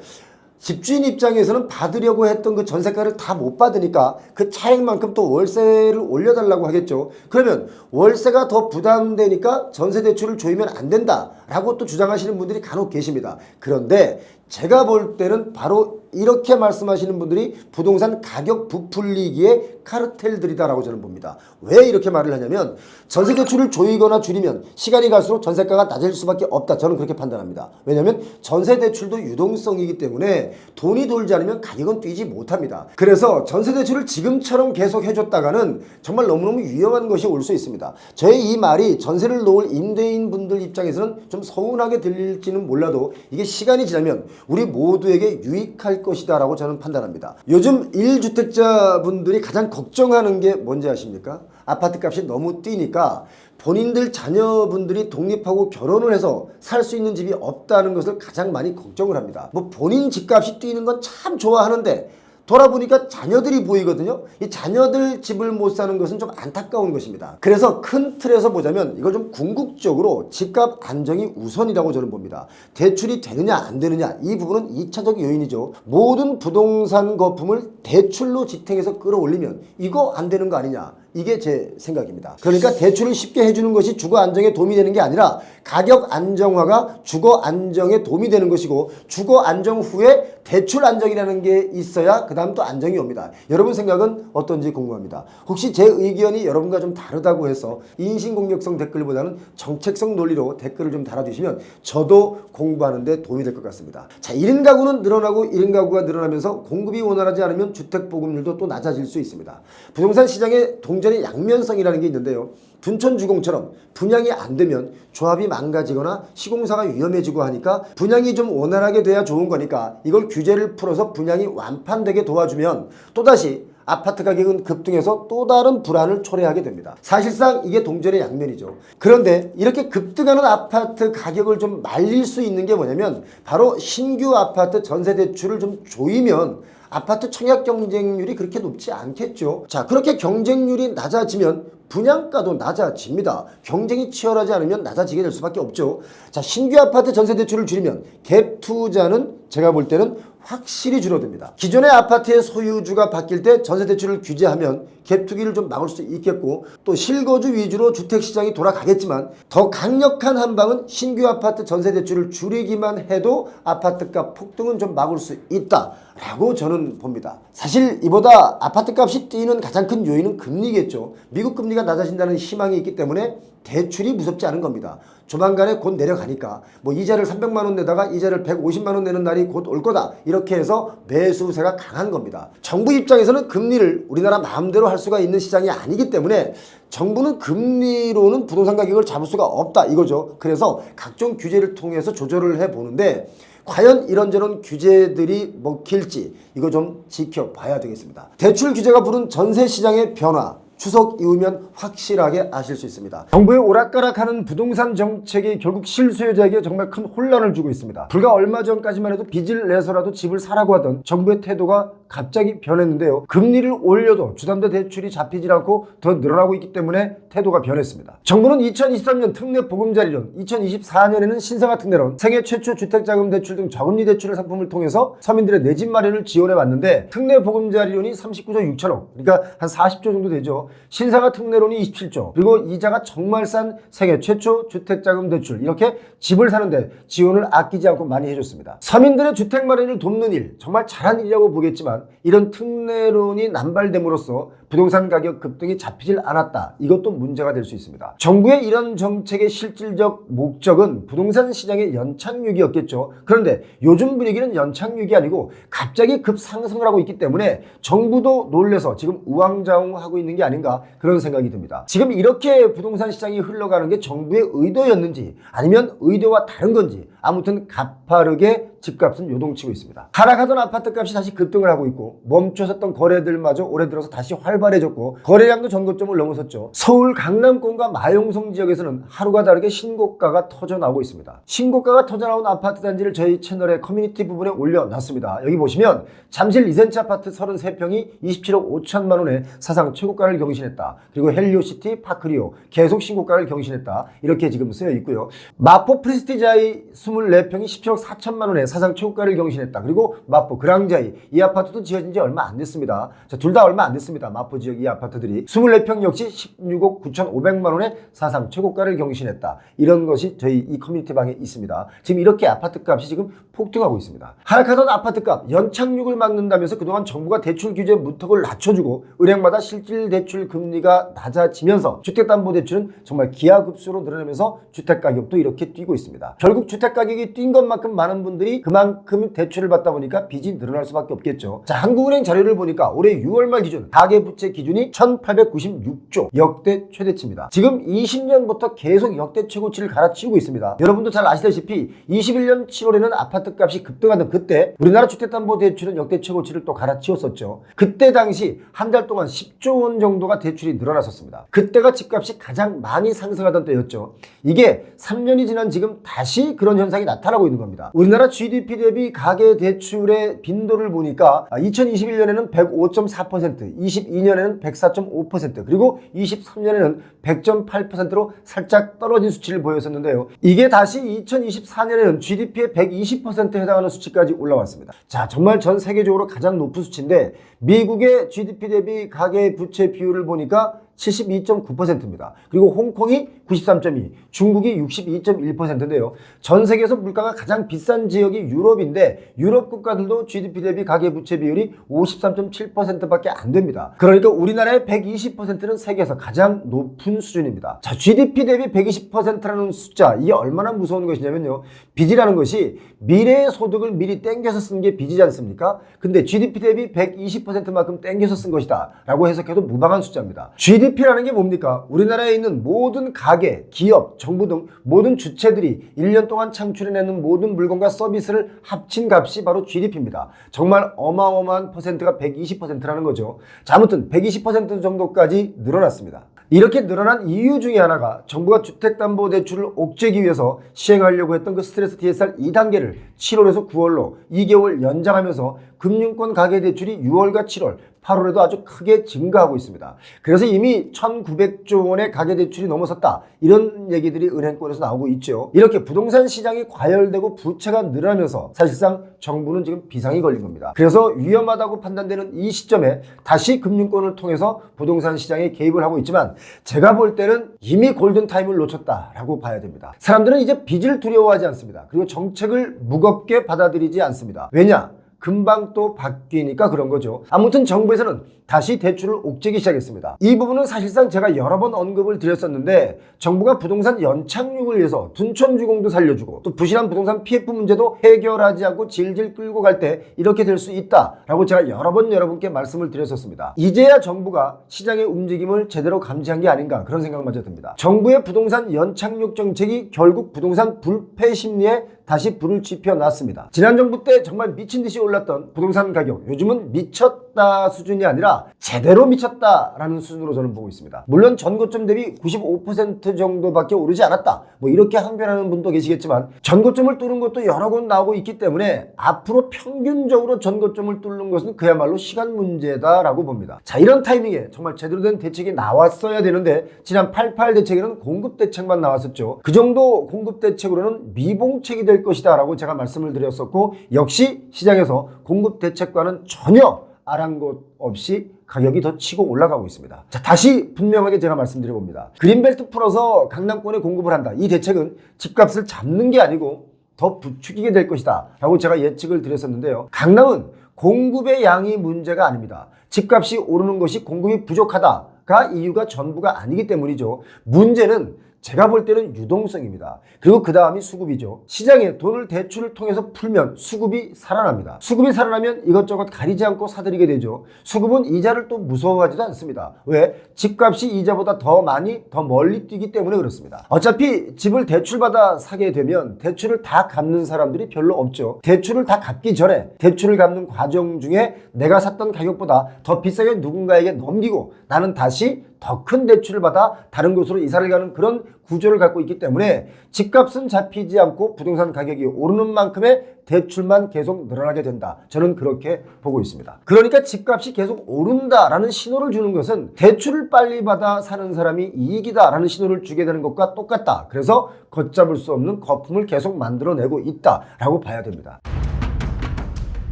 집주인 입장에서는 받으려고 했던 그 전세가를 다 못 받으니까 그 차액만큼 또 월세를 올려달라고 하겠죠. 그러면 월세가 더 부담되니까 전세대출을 조이면 안 된다라고 또 주장하시는 분들이 간혹 계십니다. 그런데 제가 볼 때는 바로 이렇게 말씀하시는 분들이 부동산 가격 부풀리기의 카르텔들이다라고 저는 봅니다. 왜 이렇게 말을 하냐면 전세대출을 조이거나 줄이면 시간이 갈수록 전세가가 낮아질 수밖에 없다. 저는 그렇게 판단합니다. 왜냐하면 전세대출도 유동성이기 때문에 돈이 돌지 않으면 가격은 뛰지 못합니다. 그래서 전세대출을 지금처럼 계속 해줬다가는 정말 너무너무 위험한 것이 올 수 있습니다. 저의 이 말이 전세를 놓을 임대인 분들 입장에서는 좀 서운하게 들릴지는 몰라도 이게 시간이 지나면 우리 모두에게 유익할 것이다 라고 저는 판단합니다. 요즘 1주택자 분들이 가장 걱정하는 게 뭔지 아십니까? 아파트 값이 너무 뛰니까 본인들 자녀분들이 독립하고 결혼을 해서 살 수 있는 집이 없다는 것을 가장 많이 걱정을 합니다. 뭐 본인 집값이 뛰는 건 참 좋아하는데 돌아보니까 자녀들이 보이거든요. 이 자녀들 집을 못 사는 것은 좀 안타까운 것입니다. 그래서 큰 틀에서 보자면 이걸 좀 궁극적으로 집값 안정이 우선이라고 저는 봅니다. 대출이 되느냐 안 되느냐 이 부분은 2차적 요인이죠. 모든 부동산 거품을 대출로 지탱해서 끌어올리면 이거 안 되는 거 아니냐. 이게 제 생각입니다. 그러니까 대출을 쉽게 해주는 것이 주거 안정에 도움이 되는 게 아니라 가격 안정화가 주거 안정에 도움이 되는 것이고 주거 안정 후에 대출 안정이라는 게 있어야 그 다음 또 안정이 옵니다. 여러분 생각은 어떤지 궁금합니다. 혹시 제 의견이 여러분과 좀 다르다고 해서 인신공격성 댓글보다는 정책성 논리로 댓글을 좀 달아주시면 저도 공부하는 데 도움이 될 것 같습니다. 자, 1인 가구는 늘어나고 1인 가구가 늘어나면서 공급이 원활하지 않으면 주택 보급률도 또 낮아질 수 있습니다. 부동산 시장의 동전의 양면성이라는 게 있는데요. 둔촌주공처럼 분양이 안 되면 조합이 망가지거나 시공사가 위험해지고 하니까 분양이 좀 원활하게 돼야 좋은 거니까 이걸 규제를 풀어서 분양이 완판되게 도와주면 또다시 아파트 가격은 급등해서 또 다른 불안을 초래하게 됩니다. 사실상 이게 동전의 양면이죠. 그런데 이렇게 급등하는 아파트 가격을 좀 말릴 수 있는 게 뭐냐면 바로 신규 아파트 전세 대출을 좀 조이면 아파트 청약 경쟁률이 그렇게 높지 않겠죠. 자, 그렇게 경쟁률이 낮아지면 분양가도 낮아집니다. 경쟁이 치열하지 않으면 낮아지게 될 수밖에 없죠. 자, 신규 아파트 전세 대출을 줄이면 갭 투자는 제가 볼 때는 확실히 줄어듭니다. 기존의 아파트의 소유주가 바뀔 때 전세 대출을 규제하면 갭 투기를 좀 막을 수 있겠고, 또 실거주 위주로 주택시장이 돌아가겠지만 더 강력한 한방은 신규 아파트 전세 대출을 줄이기만 해도 아파트값 폭등은 좀 막을 수 있다라고 저는 봅니다. 사실 이보다 아파트값이 뛰는 가장 큰 요인은 금리겠죠. 미국 금리가 낮아진다는 희망이 있기 때문에 대출이 무섭지 않은 겁니다. 조만간에 곧 내려가니까 뭐 이자를 300만 원 내다가 이자를 150만 원 내는 날이 곧 올 거다, 이렇게 해서 매수세가 강한 겁니다. 정부 입장에서는 금리를 우리나라 마음대로 할 수가 있는 시장이 아니기 때문에 정부는 금리로는 부동산 가격을 잡을 수가 없다 이거죠. 그래서 각종 규제를 통해서 조절을 해보는데 과연 이런저런 규제들이 먹힐지 이거 좀 지켜봐야 되겠습니다. 대출 규제가 부른 전세 시장의 변화, 추석 이후면 확실하게 아실 수 있습니다. 정부의 오락가락하는 부동산 정책이 결국 실수요자에게 정말 큰 혼란을 주고 있습니다. 불과 얼마 전까지만 해도 빚을 내서라도 집을 사라고 하던 정부의 태도가 갑자기 변했는데요. 금리를 올려도 주담대 대출이 잡히질 않고 더 늘어나고 있기 때문에 태도가 변했습니다. 정부는 2023년 특례 보금자리론, 2024년에는 신생아 특례론, 생애 최초 주택자금 대출 등 저금리 대출을 상품을 통해서 서민들의 내 집 마련을 지원해 왔는데, 특례 보금자리론이 39조 6천억, 그러니까 한 40조 정도 되죠. 신생아 특례론이 27조, 그리고 이자가 정말 싼 생애 최초 주택자금 대출, 이렇게 집을 사는데 지원을 아끼지 않고 많이 해줬습니다. 서민들의 주택 마련을 돕는 일, 정말 잘한 일이라고 보겠지만 이런 특례론이 남발됨으로써 부동산 가격 급등이 잡히질 않았다, 이것도 문제가 될 수 있습니다. 정부의 이런 정책의 실질적 목적은 부동산 시장의 연착륙이었겠죠. 그런데 요즘 분위기는 연착륙이 아니고 갑자기 급상승을 하고 있기 때문에 정부도 놀래서 지금 우왕좌왕하고 있는 게 아닌가, 그런 생각이 듭니다. 지금 이렇게 부동산 시장이 흘러가는 게 정부의 의도였는지 아니면 의도와 다른 건지, 아무튼 가파르게 집값은 요동치고 있습니다. 하락하던 아파트값이 다시 급등을 하고 있고, 멈춰섰던 거래들마저 올해 들어서 다시 활발해졌고 거래량도 전고점을 넘어섰죠. 서울 강남권과 마용성 지역에서는 하루가 다르게 신고가가 터져나오고 있습니다. 신고가가 터져나온 아파트 단지를 저희 채널의 커뮤니티 부분에 올려놨습니다. 여기 보시면 잠실 2cm 아파트 33평이 27억 5천만 원에 사상 최고가를 경신했다. 그리고 헬리오시티 파크리오 계속 신고가를 경신했다, 이렇게 지금 쓰여 있고요. 마포 프레스티자이 24평이 17억 4천만 원에 사상 최고가를 경신했다. 그리고 마포 그랑자이, 이 아파트도 지어진 지 얼마 안 됐습니다. 둘 다 얼마 안 됐습니다. 마포 지역 이 아파트들이 24평 역시 16억 9,500만 원에 사상 최고가를 경신했다. 이런 것이 저희 이 커뮤니티 방에 있습니다. 지금 이렇게 아파트 값이 지금 폭등하고 있습니다. 하락하던 아파트 값 연착륙을 막는다면서 그동안 정부가 대출 규제 문턱을 낮춰주고 은행마다 실질 대출 금리가 낮아지면서 주택담보대출은 정말 기하급수로 늘어나면서 주택가격도 이렇게 뛰고 있습니다. 결국 주택가격이 뛴 것만큼 많은 분들이 그만큼 대출을 받다 보니까 빚이 늘어날 수밖에 없겠죠. 자, 한국은행 자료를 보니까 올해 6월 말 기준 가계부채 기준이 1896조, 역대 최대치입니다. 지금 20년부터 계속 역대 최고치를 갈아치우고 있습니다. 여러분도 잘 아시다시피 21년 7월에는 아파트 값이 급등하던 그때 우리나라 주택담보대출은 역대 최고치를 또 갈아치웠었죠. 그때 당시 한 달 동안 10조 원 정도가 대출이 늘어났었습니다. 그때가 집값이 가장 많이 상승하던 때였죠. 이게 3년이 지난 지금 다시 그런 현상이 나타나고 있는 겁니다. 우리나라 GDP 대비 가계대출의 빈도를 보니까 2021년에는 105.4%, 22년에는 104.5%, 그리고 23년에는 100.8%로 살짝 떨어진 수치를 보였었는데요. 이게 다시 2024년에는 GDP의 120%에 해당하는 수치까지 올라왔습니다. 자, 정말 전 세계적으로 가장 높은 수치인데, 미국의 GDP 대비 가계부채 비율을 보니까 72.9%입니다. 그리고 홍콩이 93.2, 중국이 62.1%인데요. 전 세계에서 물가가 가장 비싼 지역이 유럽인데 유럽 국가들도 GDP 대비 가계부채 비율이 53.7%밖에 안 됩니다. 그러니까 우리나라의 120%는 세계에서 가장 높은 수준입니다. 자, GDP 대비 120%라는 숫자, 이게 얼마나 무서운 것이냐면요. 빚이라는 것이 미래의 소득을 미리 땡겨서 쓴 게 빚이지 않습니까? 근데 GDP 대비 120%만큼 땡겨서 쓴 것이다 라고 해석해도 무방한 숫자입니다. GDP라는 게 뭡니까? 우리나라에 있는 모든 가게, 기업, 정부 등 모든 주체들이 1년 동안 창출해내는 모든 물건과 서비스를 합친 값이 바로 GDP입니다. 정말 어마어마한 퍼센트가 120%라는 거죠. 자, 아무튼 120% 정도까지 늘어났습니다. 이렇게 늘어난 이유 중에 하나가 정부가 주택담보대출을 옥죄기 위해서 시행하려고 했던 그 스트레스 DSR 2단계를 7월에서 9월로 2개월 연장하면서 금융권 가계대출이 6월과 7월 8월에도 아주 크게 증가하고 있습니다. 그래서 이미 1,900조 원의 가계대출이 넘어섰다. 이런 얘기들이 은행권에서 나오고 있죠. 이렇게 부동산 시장이 과열되고 부채가 늘어나면서 사실상 정부는 지금 비상이 걸린 겁니다. 그래서 위험하다고 판단되는 이 시점에 다시 금융권을 통해서 부동산 시장에 개입을 하고 있지만 제가 볼 때는 이미 골든타임을 놓쳤다라고 봐야 됩니다. 사람들은 이제 빚을 두려워하지 않습니다. 그리고 정책을 무겁게 받아들이지 않습니다. 왜냐? 금방 또 바뀌니까 그런 거죠. 아무튼 정부에서는 다시 대출을 옥죄기 시작했습니다. 이 부분은 사실상 제가 여러 번 언급을 드렸었는데 정부가 부동산 연착륙을 위해서 둔촌주공도 살려주고 또 부실한 부동산 PF 문제도 해결하지 않고 질질 끌고 갈 때 이렇게 될 수 있다라고 제가 여러 번 여러분께 말씀을 드렸었습니다. 이제야 정부가 시장의 움직임을 제대로 감지한 게 아닌가 그런 생각마저 듭니다. 정부의 부동산 연착륙 정책이 결국 부동산 불패 심리에 다시 불을 지펴놨습니다. 지난 정부 때 정말 미친 듯이 올랐던 부동산 가격 요즘은 미쳤다 수준이 아니라 제대로 미쳤다라는 수준으로 저는 보고 있습니다. 물론 전고점 대비 95% 정도밖에 오르지 않았다. 뭐 이렇게 항변하는 분도 계시겠지만 전고점을 뚫은 것도 여러 곳 나오고 있기 때문에 앞으로 평균적으로 전고점을 뚫는 것은 그야말로 시간 문제다라고 봅니다. 자, 이런 타이밍에 정말 제대로 된 대책이 나왔어야 되는데 지난 88 대책에는 공급 대책만 나왔었죠. 그 정도 공급 대책으로는 미봉책이 될 것이다 라고 제가 말씀을 드렸었고 역시 시장에서 공급 대책과는 전혀 아랑곳 없이 가격이 더 치고 올라가고 있습니다. 자, 다시 분명하게 제가 말씀드려 봅니다. 그린벨트 풀어서 강남권에 공급을 한다. 이 대책은 집값을 잡는 게 아니고 더 부추기게 될 것이다 라고 제가 예측을 드렸었는데요. 강남은 공급의 양이 문제가 아닙니다. 집값이 오르는 것이 공급이 부족하다가 이유가 전부가 아니기 때문이죠. 문제는 제가 볼 때는 유동성입니다. 그리고 그 다음이 수급이죠. 시장에 돈을 대출을 통해서 풀면 수급이 살아납니다. 수급이 살아나면 이것저것 가리지 않고 사들이게 되죠. 수급은 이자를 또 무서워하지도 않습니다. 왜? 집값이 이자보다 더 많이 더 멀리 뛰기 때문에 그렇습니다. 어차피 집을 대출받아 사게 되면 대출을 다 갚는 사람들이 별로 없죠. 대출을 다 갚기 전에 대출을 갚는 과정 중에 내가 샀던 가격보다 더 비싸게 누군가에게 넘기고 나는 다시 더 큰 대출을 받아 다른 곳으로 이사를 가는 그런 구조를 갖고 있기 때문에 집값은 잡히지 않고 부동산 가격이 오르는 만큼의 대출만 계속 늘어나게 된다. 저는 그렇게 보고 있습니다. 그러니까 집값이 계속 오른다라는 신호를 주는 것은 대출을 빨리 받아 사는 사람이 이익이다라는 신호를 주게 되는 것과 똑같다. 그래서 걷잡을 수 없는 거품을 계속 만들어내고 있다라고 봐야 됩니다.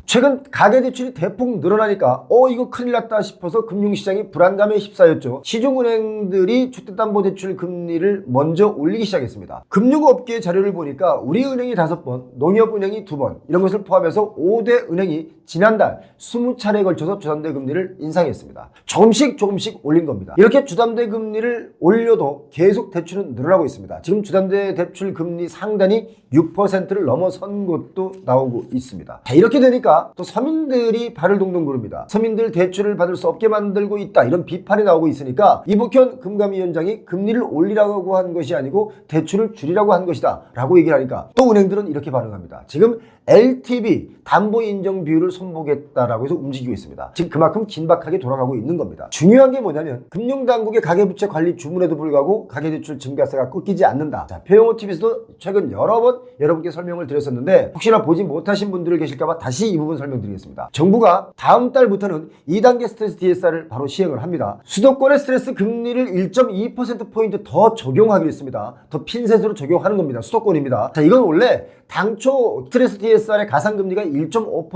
최근 가계대출이 대폭 늘어나니까 이거 큰일 났다 싶어서 금융시장이 불안감에 휩싸였죠. 시중은행들이 주택담보대출 금리를 먼저 올리기 시작했습니다. 금융업계 자료를 보니까 우리은행이 5번, 농협은행이 2번 이런 것을 포함해서 5대 은행이 지난달 20차례에 걸쳐서 주담대 금리를 인상했습니다. 조금씩 올린 겁니다. 이렇게 주담대 금리를 올려도 계속 대출은 늘어나고 있습니다. 지금 주담대 대출 금리 상단이 6%를 넘어선 것도 나오고 있습니다. 자, 이렇게 되니까 또 서민들이 발을 동동 구릅니다. 서민들 대출을 받을 수 없게 만들고 있다 이런 비판이 나오고 있으니까 이복현 금감위원장이 금리를 올리라고 한 것이 아니고 대출을 줄이라고 한 것이다 라고 얘기를 하니까 또 은행들은 이렇게 반응합니다. 지금 LTV 담보인정 비율을 손보겠다라고 해서 움직이고 있습니다. 지금 그만큼 긴박하게 돌아가고 있는 겁니다. 중요한 게 뭐냐면 금융당국의 가계부채 관리 주문에도 불구하고 가계대출 증가세가 꺾이지 않는다. 자, 표영호TV에서도 최근 여러 번 여러분께 설명을 드렸었는데 혹시나 보지 못하신 분들 계실까봐 다시 이 부분 설명드리겠습니다. 정부가 다음 달부터는 2단계 스트레스 DSR을 바로 시행을 합니다. 수도권의 스트레스 금리를 1.2%포인트 더 적용하기로 했습니다. 더 핀셋으로 적용하는 겁니다. 수도권입니다. 자, 이건 원래 당초 스트레스 DSR의 가상금리가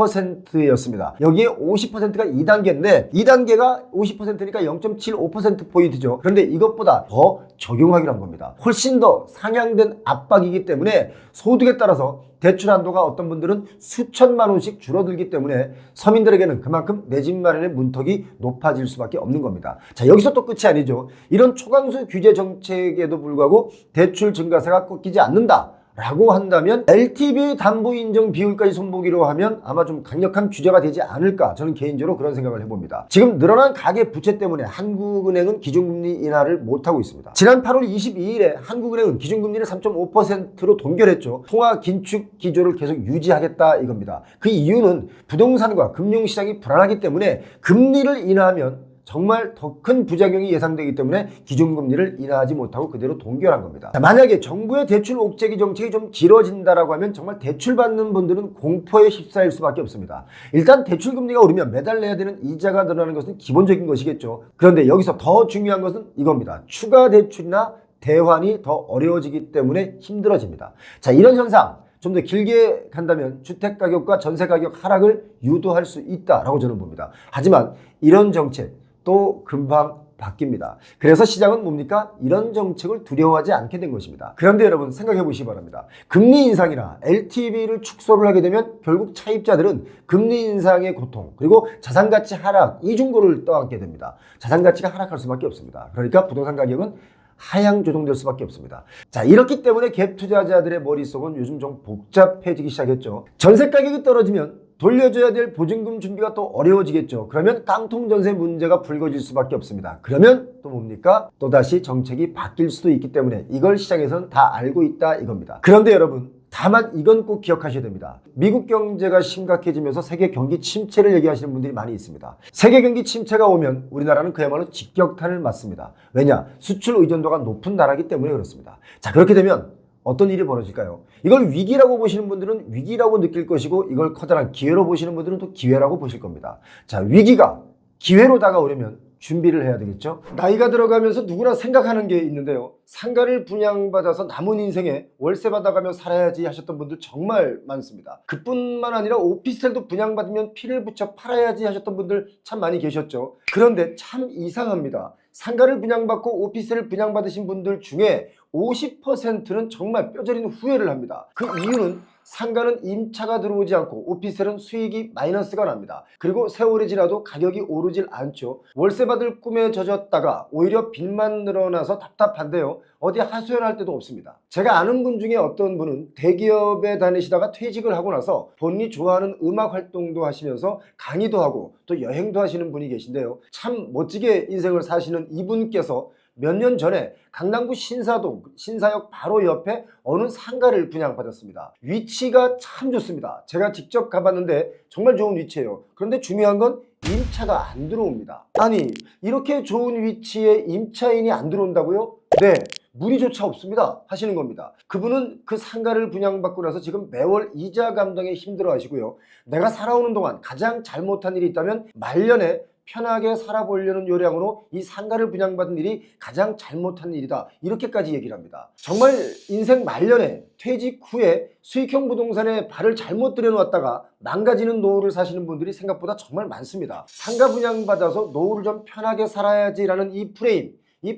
1.5%였습니다. 여기에 50%가 2단계인데 2단계가 50%니까 0.75%포인트죠. 그런데 이것보다 더 적용하기로 한 겁니다. 훨씬 더 상향된 압박이기 때문에 소득에 따라서 대출 한도가 어떤 분들은 수천만 원씩 줄어들기 때문에 서민들에게는 그만큼 내 집 마련의 문턱이 높아질 수밖에 없는 겁니다. 자, 여기서 또 끝이 아니죠. 이런 초강수 규제 정책에도 불구하고 대출 증가세가 꺾이지 않는다 라고 한다면 LTV 담보 인정 비율까지 손보기로 하면 아마 좀 강력한 규제가 되지 않을까 저는 개인적으로 그런 생각을 해봅니다. 지금 늘어난 가계 부채 때문에 한국은행은 기준금리 인하를 못하고 있습니다. 지난 8월 22일에 한국은행은 기준금리를 3.5%로 동결했죠. 통화 긴축 기조를 계속 유지하겠다 이겁니다. 그 이유는 부동산과 금융시장이 불안하기 때문에 금리를 인하하면 정말 더 큰 부작용이 예상되기 때문에 기준금리를 인하하지 못하고 그대로 동결한 겁니다. 자, 만약에 정부의 대출 옥죄기 정책이 좀 길어진다라고 하면 정말 대출 받는 분들은 공포에 휩싸일 수밖에 없습니다. 일단 대출금리가 오르면 매달 내야 되는 이자가 늘어나는 것은 기본적인 것이겠죠. 그런데 여기서 더 중요한 것은 이겁니다. 추가 대출이나 대환이 더 어려워지기 때문에 힘들어집니다. 자, 이런 현상 좀 더 길게 간다면 주택가격과 전세가격 하락을 유도할 수 있다라고 저는 봅니다. 하지만 이런 정책 또 금방 바뀝니다. 그래서 시장은 뭡니까? 이런 정책을 두려워하지 않게 된 것입니다. 그런데 여러분 생각해 보시기 바랍니다. 금리 인상이나 LTV를 축소를 하게 되면 결국 차입자들은 금리 인상의 고통 그리고 자산가치 하락 이 중고를 떠안게 됩니다. 자산가치가 하락할 수밖에 없습니다. 그러니까 부동산 가격은 하향 조정될 수밖에 없습니다. 자, 이렇기 때문에 갭 투자자들의 머릿속은 요즘 좀 복잡해지기 시작했죠. 전세 가격이 떨어지면 돌려줘야 될 보증금 준비가 또 어려워지겠죠. 그러면 깡통 전세 문제가 불거질 수밖에 없습니다. 그러면 또 뭡니까? 또다시 정책이 바뀔 수도 있기 때문에 이걸 시장에서는 다 알고 있다 이겁니다. 그런데 여러분 다만 이건 꼭 기억하셔야 됩니다. 미국 경제가 심각해지면서 세계 경기 침체를 얘기하시는 분들이 많이 있습니다. 세계 경기 침체가 오면 우리나라는 그야말로 직격탄을 맞습니다. 왜냐? 수출 의존도가 높은 나라이기 때문에 그렇습니다. 자, 그렇게 되면 어떤 일이 벌어질까요? 이걸 위기라고 보시는 분들은 위기라고 느낄 것이고 이걸 커다란 기회로 보시는 분들은 또 기회라고 보실 겁니다. 자, 위기가 기회로 다가오려면 준비를 해야 되겠죠. 나이가 들어가면서 누구나 생각하는 게 있는데요. 상가를 분양받아서 남은 인생에 월세 받아가며 살아야지 하셨던 분들 정말 많습니다. 그뿐만 아니라 오피스텔도 분양받으면 피를 붙여 팔아야지 하셨던 분들 참 많이 계셨죠. 그런데 참 이상합니다. 상가를 분양받고 오피스텔을 분양받으신 분들 중에 50%는 정말 뼈저린 후회를 합니다. 그 이유는 상가는 임차가 들어오지 않고 오피스텔은 수익이 마이너스가 납니다. 그리고 세월이 지나도 가격이 오르질 않죠. 월세 받을 꿈에 젖었다가 오히려 빚만 늘어나서 답답한데요. 어디 하소연할 데도 없습니다. 제가 아는 분 중에 어떤 분은 대기업에 다니시다가 퇴직을 하고 나서 본인이 좋아하는 음악 활동도 하시면서 강의도 하고 또 여행도 하시는 분이 계신데요. 참 멋지게 인생을 사시는 이분께서 몇 년 전에 강남구 신사동, 신사역 바로 옆에 어느 상가를 분양받았습니다. 위치가 참 좋습니다. 제가 직접 가봤는데 정말 좋은 위치예요. 그런데 중요한 건 임차가 안 들어옵니다. 아니, 이렇게 좋은 위치에 임차인이 안 들어온다고요? 네, 문의조차 없습니다 하시는 겁니다. 그분은 그 상가를 분양받고 나서 지금 매월 이자 감당에 힘들어 하시고요. 내가 살아오는 동안 가장 잘못한 일이 있다면 말년에 편하게 살아보려는 요량으로 이 상가를 분양받은 일이 가장 잘못한 일이다. 이렇게까지 얘기를 합니다. 정말 인생 말년에 퇴직 후에 수익형 부동산에 발을 잘못 들여놓았다가 망가지는 노후를 사시는 분들이 생각보다 정말 많습니다. 상가 분양받아서 노후를 좀 편하게 살아야지라는 이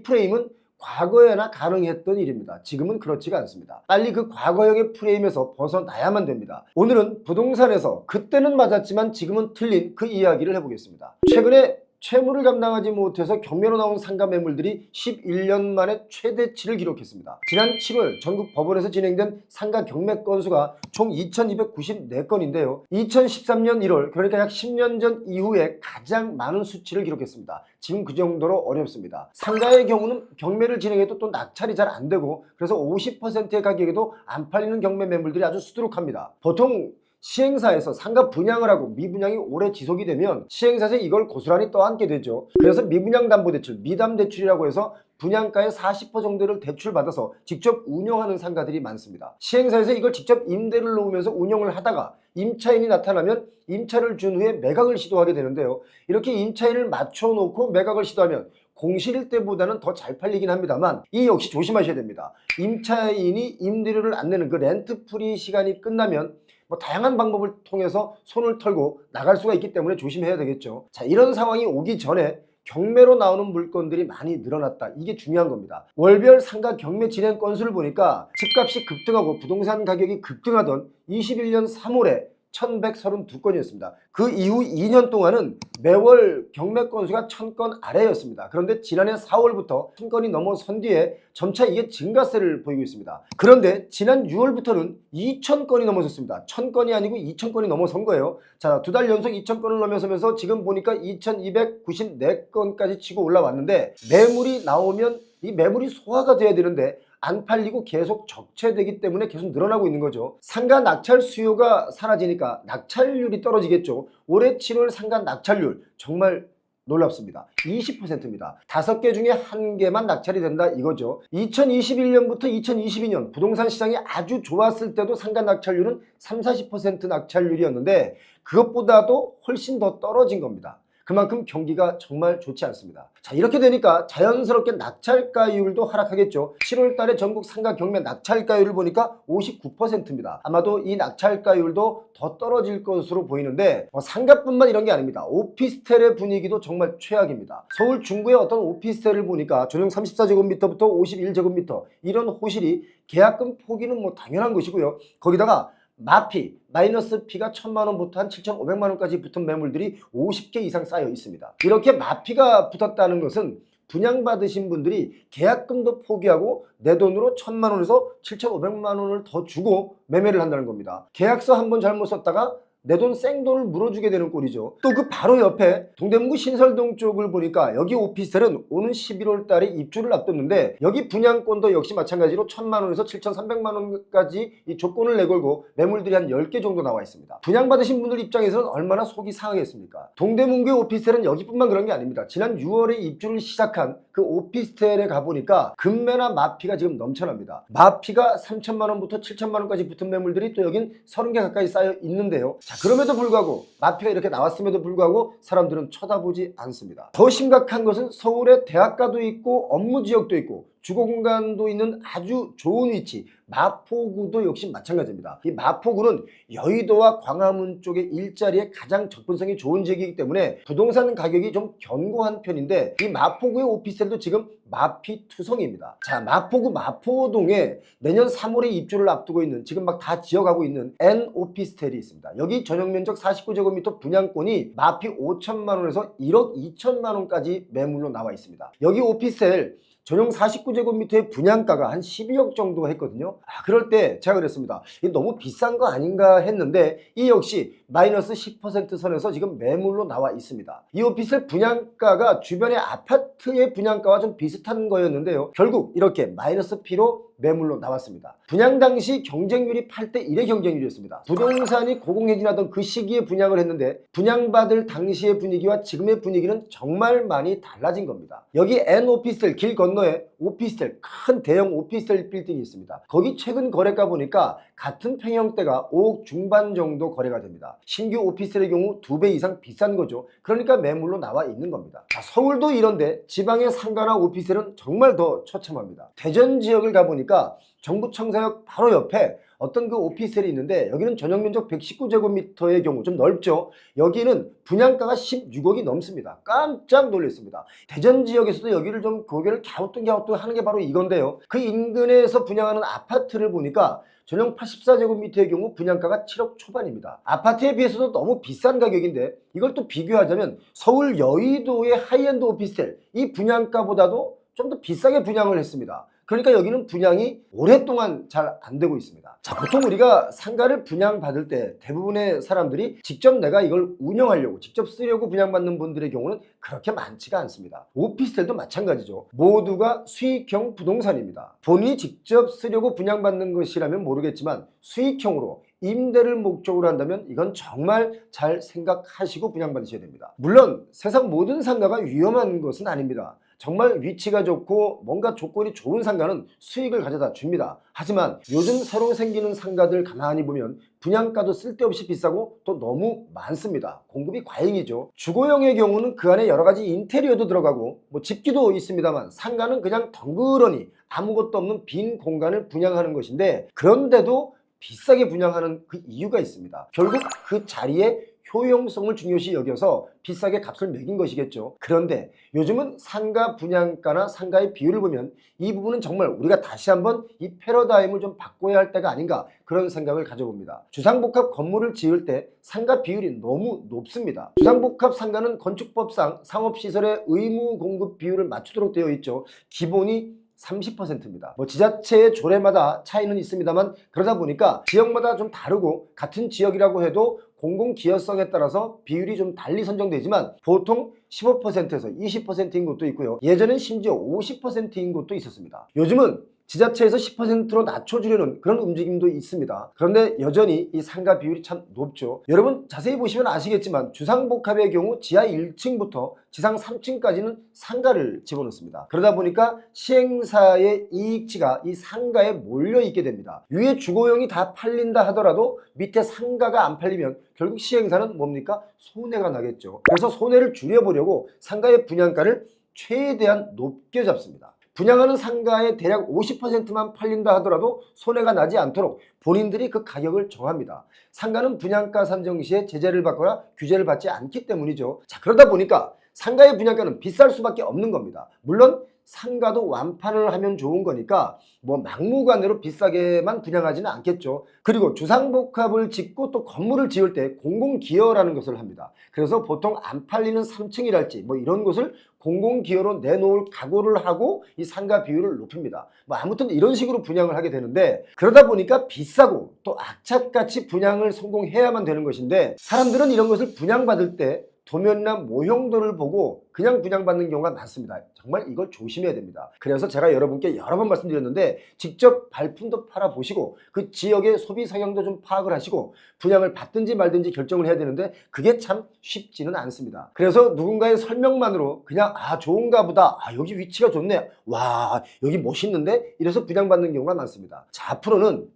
프레임은 과거에나 가능했던 일입니다. 지금은 그렇지가 않습니다. 빨리 그 과거형의 프레임에서 벗어나야만 됩니다. 오늘은 부동산에서 그때는 맞았지만 지금은 틀린 그 이야기를 해보겠습니다. 최근에 채무를 감당하지 못해서 경매로 나온 상가 매물들이 11년 만에 최대치를 기록했습니다. 지난 7월 전국 법원에서 진행된 상가 경매 건수가 총 2294건인데요. 2013년 1월 그러니까 약 10년 전 이후에 가장 많은 수치를 기록했습니다. 지금 그 정도로 어렵습니다. 상가의 경우는 경매를 진행해도 또 낙찰이 잘 안 되고 그래서 50%의 가격에도 안 팔리는 경매 매물들이 아주 수두룩합니다. 보통 시행사에서 상가 분양을 하고 미분양이 오래 지속이 되면 시행사에서 이걸 고스란히 떠안게 되죠. 그래서 미분양담보대출, 미담대출이라고 해서 분양가의 40% 정도를 대출받아서 직접 운영하는 상가들이 많습니다. 시행사에서 이걸 직접 임대를 놓으면서 운영을 하다가 임차인이 나타나면 임차를 준 후에 매각을 시도하게 되는데요. 이렇게 임차인을 맞춰놓고 매각을 시도하면 공실일 때보다는 더 잘 팔리긴 합니다만 이 역시 조심하셔야 됩니다. 임차인이 임대료를 안 내는 그 렌트프리 시간이 끝나면 다양한 방법을 통해서 손을 털고 나갈 수가 있기 때문에 조심해야 되겠죠. 자, 이런 상황이 오기 전에 경매로 나오는 물건들이 많이 늘어났다. 이게 중요한 겁니다. 월별 상가 경매 진행 건수를 보니까 집값이 급등하고 부동산 가격이 급등하던 21년 3월에 1132건이었습니다. 그 이후 2년 동안은 매월 경매 건수가 1000건 아래였습니다. 그런데 지난해 4월부터 1000건이 넘어선 뒤에 점차 이게 증가세를 보이고 있습니다. 그런데 지난 6월부터는 2000건이 넘어섰습니다. 1000건이 아니고 2000건이 넘어선 거예요. 자, 두 달 연속 2000건을 넘어서면서 지금 보니까 2294건까지 치고 올라왔는데 매물이 나오면 이 매물이 소화가 돼야 되는데 안 팔리고 계속 적체되기 때문에 계속 늘어나고 있는 거죠. 상가 낙찰 수요가 사라지니까 낙찰률이 떨어지겠죠. 올해 7월 상가 낙찰률 정말 놀랍습니다. 20%입니다. 5개 중에 1개만 낙찰이 된다 이거죠. 2021년부터 2022년 부동산 시장이 아주 좋았을 때도 상가 낙찰률은 30-40% 낙찰률이었는데 그것보다도 훨씬 더 떨어진 겁니다. 그만큼 경기가 정말 좋지 않습니다. 자, 이렇게 되니까 자연스럽게 낙찰가율도 하락하겠죠. 7월 달에 전국 상가 경매 낙찰가율을 보니까 59%입니다. 아마도 이 낙찰가율도 더 떨어질 것으로 보이는데 상가뿐만 이런 게 아닙니다. 오피스텔의 분위기도 정말 최악입니다. 서울 중구의 어떤 오피스텔을 보니까 전용 34제곱미터부터 51제곱미터 이런 호실이 계약금 포기는 뭐 당연한 것이고요. 거기다가 마피, 마이너스 피가 1000만원부터 한 7500만원까지 붙은 매물들이 50개 이상 쌓여 있습니다. 이렇게 마피가 붙었다는 것은 분양받으신 분들이 계약금도 포기하고 내 돈으로 1000만원에서 7500만원을 더 주고 매매를 한다는 겁니다. 계약서 한번 잘못 썼다가 내 돈 생돈을 물어주게 되는 꼴이죠. 또 그 바로 옆에 동대문구 신설동 쪽을 보니까 여기 오피스텔은 오는 11월 달에 입주를 앞뒀는데 여기 분양권도 역시 마찬가지로 1000만원에서 7300만원까지 이 조건을 내걸고 매물들이 한 10개 정도 나와 있습니다. 분양받으신 분들 입장에서는 얼마나 속이 상하겠습니까? 동대문구의 오피스텔은 여기뿐만 그런 게 아닙니다. 지난 6월에 입주를 시작한 그 오피스텔에 가보니까 금매나 마피가 지금 넘쳐납니다. 마피가 3000만원부터 7000만원까지 붙은 매물들이 또 여긴 30개 가까이 쌓여 있는데요. 자, 그럼에도 불구하고 마피가 이렇게 나왔음에도 불구하고 사람들은 쳐다보지 않습니다. 더 심각한 것은 서울에 대학가도 있고 업무지역도 있고 주거공간도 있는 아주 좋은 위치 마포구도 역시 마찬가지입니다. 이 마포구는 여의도와 광화문 쪽의 일자리에 가장 접근성이 좋은 지역이기 때문에 부동산 가격이 좀 견고한 편인데 이 마포구의 오피스텔도 지금 마피투성입니다. 자, 마포구 마포동에 내년 3월에 입주를 앞두고 있는 지금 막 다 지어가고 있는 N 오피스텔이 있습니다. 여기 전용면적 49제곱미터 분양권이 마피 5천만원에서 1억 2천만원까지 매물로 나와 있습니다. 여기 오피스텔 전용 49제곱미터의 분양가가 한 12억 정도 했거든요. 그럴 때 제가 그랬습니다. 이게 너무 비싼 거 아닌가 했는데 이 역시 마이너스 10% 선에서 지금 매물로 나와 있습니다. 이 오피스텔 분양가가 주변의 아파트의 분양가와 좀 비슷한 거였는데요. 결국 이렇게 마이너스 P로 매물로 나왔습니다. 분양 당시 경쟁률이 8대1의 경쟁률이었습니다. 부동산이 고공행진하던 그 시기에 분양을 했는데 분양받을 당시의 분위기와 지금의 분위기는 정말 많이 달라진 겁니다. 여기 N 오피스텔 길 건너에 오피스텔 큰 대형 오피스텔 빌딩이 있습니다. 거기 최근 거래가 보니까 같은 평형대가 5억 중반 정도 거래가 됩니다. 신규 오피스텔의 경우 2배 이상 비싼 거죠. 그러니까 매물로 나와 있는 겁니다. 자, 서울도 이런데 지방의 상가나 오피스텔은 정말 더 처참합니다. 대전 지역을 가보니까 정부청사역 바로 옆에 어떤 그 오피스텔이 있는데 여기는 전용면적 119제곱미터의 경우 좀 넓죠. 여기는 분양가가 16억이 넘습니다. 깜짝 놀랐습니다. 대전 지역에서도 여기를 좀 고개를 갸우뚱갸우뚱 하는 게 바로 이건데요. 그 인근에서 분양하는 아파트를 보니까 전용 84제곱미터의 경우 분양가가 7억 초반입니다. 아파트에 비해서도 너무 비싼 가격인데 이걸 또 비교하자면 서울 여의도의 하이엔드 오피스텔 이 분양가보다도 좀 더 비싸게 분양을 했습니다. 그러니까 여기는 분양이 오랫동안 잘 안 되고 있습니다. 자, 보통 우리가 상가를 분양받을 때 대부분의 사람들이 직접 내가 이걸 운영하려고 직접 쓰려고 분양받는 분들의 경우는 그렇게 많지가 않습니다. 오피스텔도 마찬가지죠. 모두가 수익형 부동산입니다. 본인이 직접 쓰려고 분양받는 것이라면 모르겠지만 수익형으로 임대를 목적으로 한다면 이건 정말 잘 생각하시고 분양받으셔야 됩니다. 물론 세상 모든 상가가 위험한 것은 아닙니다. 정말 위치가 좋고 뭔가 조건이 좋은 상가는 수익을 가져다 줍니다. 하지만 요즘 새로 생기는 상가들 가만히 보면 분양가도 쓸데없이 비싸고 또 너무 많습니다. 공급이 과잉이죠. 주거용의 경우는 그 안에 여러 가지 인테리어도 들어가고 뭐 집기도 있습니다만 상가는 그냥 덩그러니 아무것도 없는 빈 공간을 분양하는 것인데 그런데도 비싸게 분양하는 그 이유가 있습니다. 결국 그 자리에 효용성을 중요시 여겨서 비싸게 값을 매긴 것이겠죠. 그런데 요즘은 상가 분양가나 상가의 비율을 보면 이 부분은 정말 우리가 다시 한번 이 패러다임을 좀 바꿔야 할 때가 아닌가 그런 생각을 가져봅니다. 주상복합 건물을 지을 때 상가 비율이 너무 높습니다. 주상복합 상가는 건축법상 상업시설의 의무 공급 비율을 맞추도록 되어 있죠. 기본이 30%입니다. 뭐 지자체의 조례마다 차이는 있습니다만 그러다 보니까 지역마다 좀 다르고 같은 지역이라고 해도 공공기여성에 따라서 비율이 좀 달리 선정되지만 보통 15%에서 20%인 곳도 있고요. 예전엔 심지어 50%인 곳도 있었습니다. 요즘은 지자체에서 10%로 낮춰주려는 그런 움직임도 있습니다. 그런데 여전히 이 상가 비율이 참 높죠. 여러분 자세히 보시면 아시겠지만 주상복합의 경우 지하 1층부터 지상 3층까지는 상가를 집어넣습니다. 그러다 보니까 시행사의 이익치가 이 상가에 몰려 있게 됩니다. 위에 주거용이 다 팔린다 하더라도 밑에 상가가 안 팔리면 결국 시행사는 뭡니까? 손해가 나겠죠. 그래서 손해를 줄여보려고 상가의 분양가를 최대한 높게 잡습니다. 분양하는 상가의 대략 50%만 팔린다 하더라도 손해가 나지 않도록 본인들이 그 가격을 정합니다. 상가는 분양가 산정 시에 제재를 받거나 규제를 받지 않기 때문이죠. 자, 그러다 보니까 상가의 분양가는 비쌀 수밖에 없는 겁니다. 물론 상가도 완판을 하면 좋은 거니까 뭐 막무가내로 비싸게만 분양하지는 않겠죠. 그리고 주상복합을 짓고 또 건물을 지을 때 공공기여라는 것을 합니다. 그래서 보통 안 팔리는 3층이랄지 뭐 이런 곳을 공공기여로 내놓을 각오를 하고 이 상가 비율을 높입니다. 뭐 아무튼 이런 식으로 분양을 하게 되는데, 그러다 보니까 비싸고 또 악착같이 분양을 성공해야만 되는 것인데, 사람들은 이런 것을 분양받을 때 도면이나 모형도를 보고 그냥 분양받는 경우가 많습니다. 정말 이걸 조심해야 됩니다. 그래서 제가 여러분께 여러 번 말씀드렸는데 직접 발품도 팔아보시고 그 지역의 소비 성향도 좀 파악을 하시고 분양을 받든지 말든지 결정을 해야 되는데 그게 참 쉽지는 않습니다. 그래서 누군가의 설명만으로 그냥 좋은가 보다, 여기 위치가 좋네, 와 여기 멋있는데, 이래서 분양받는 경우가 많습니다. 자, 앞으로는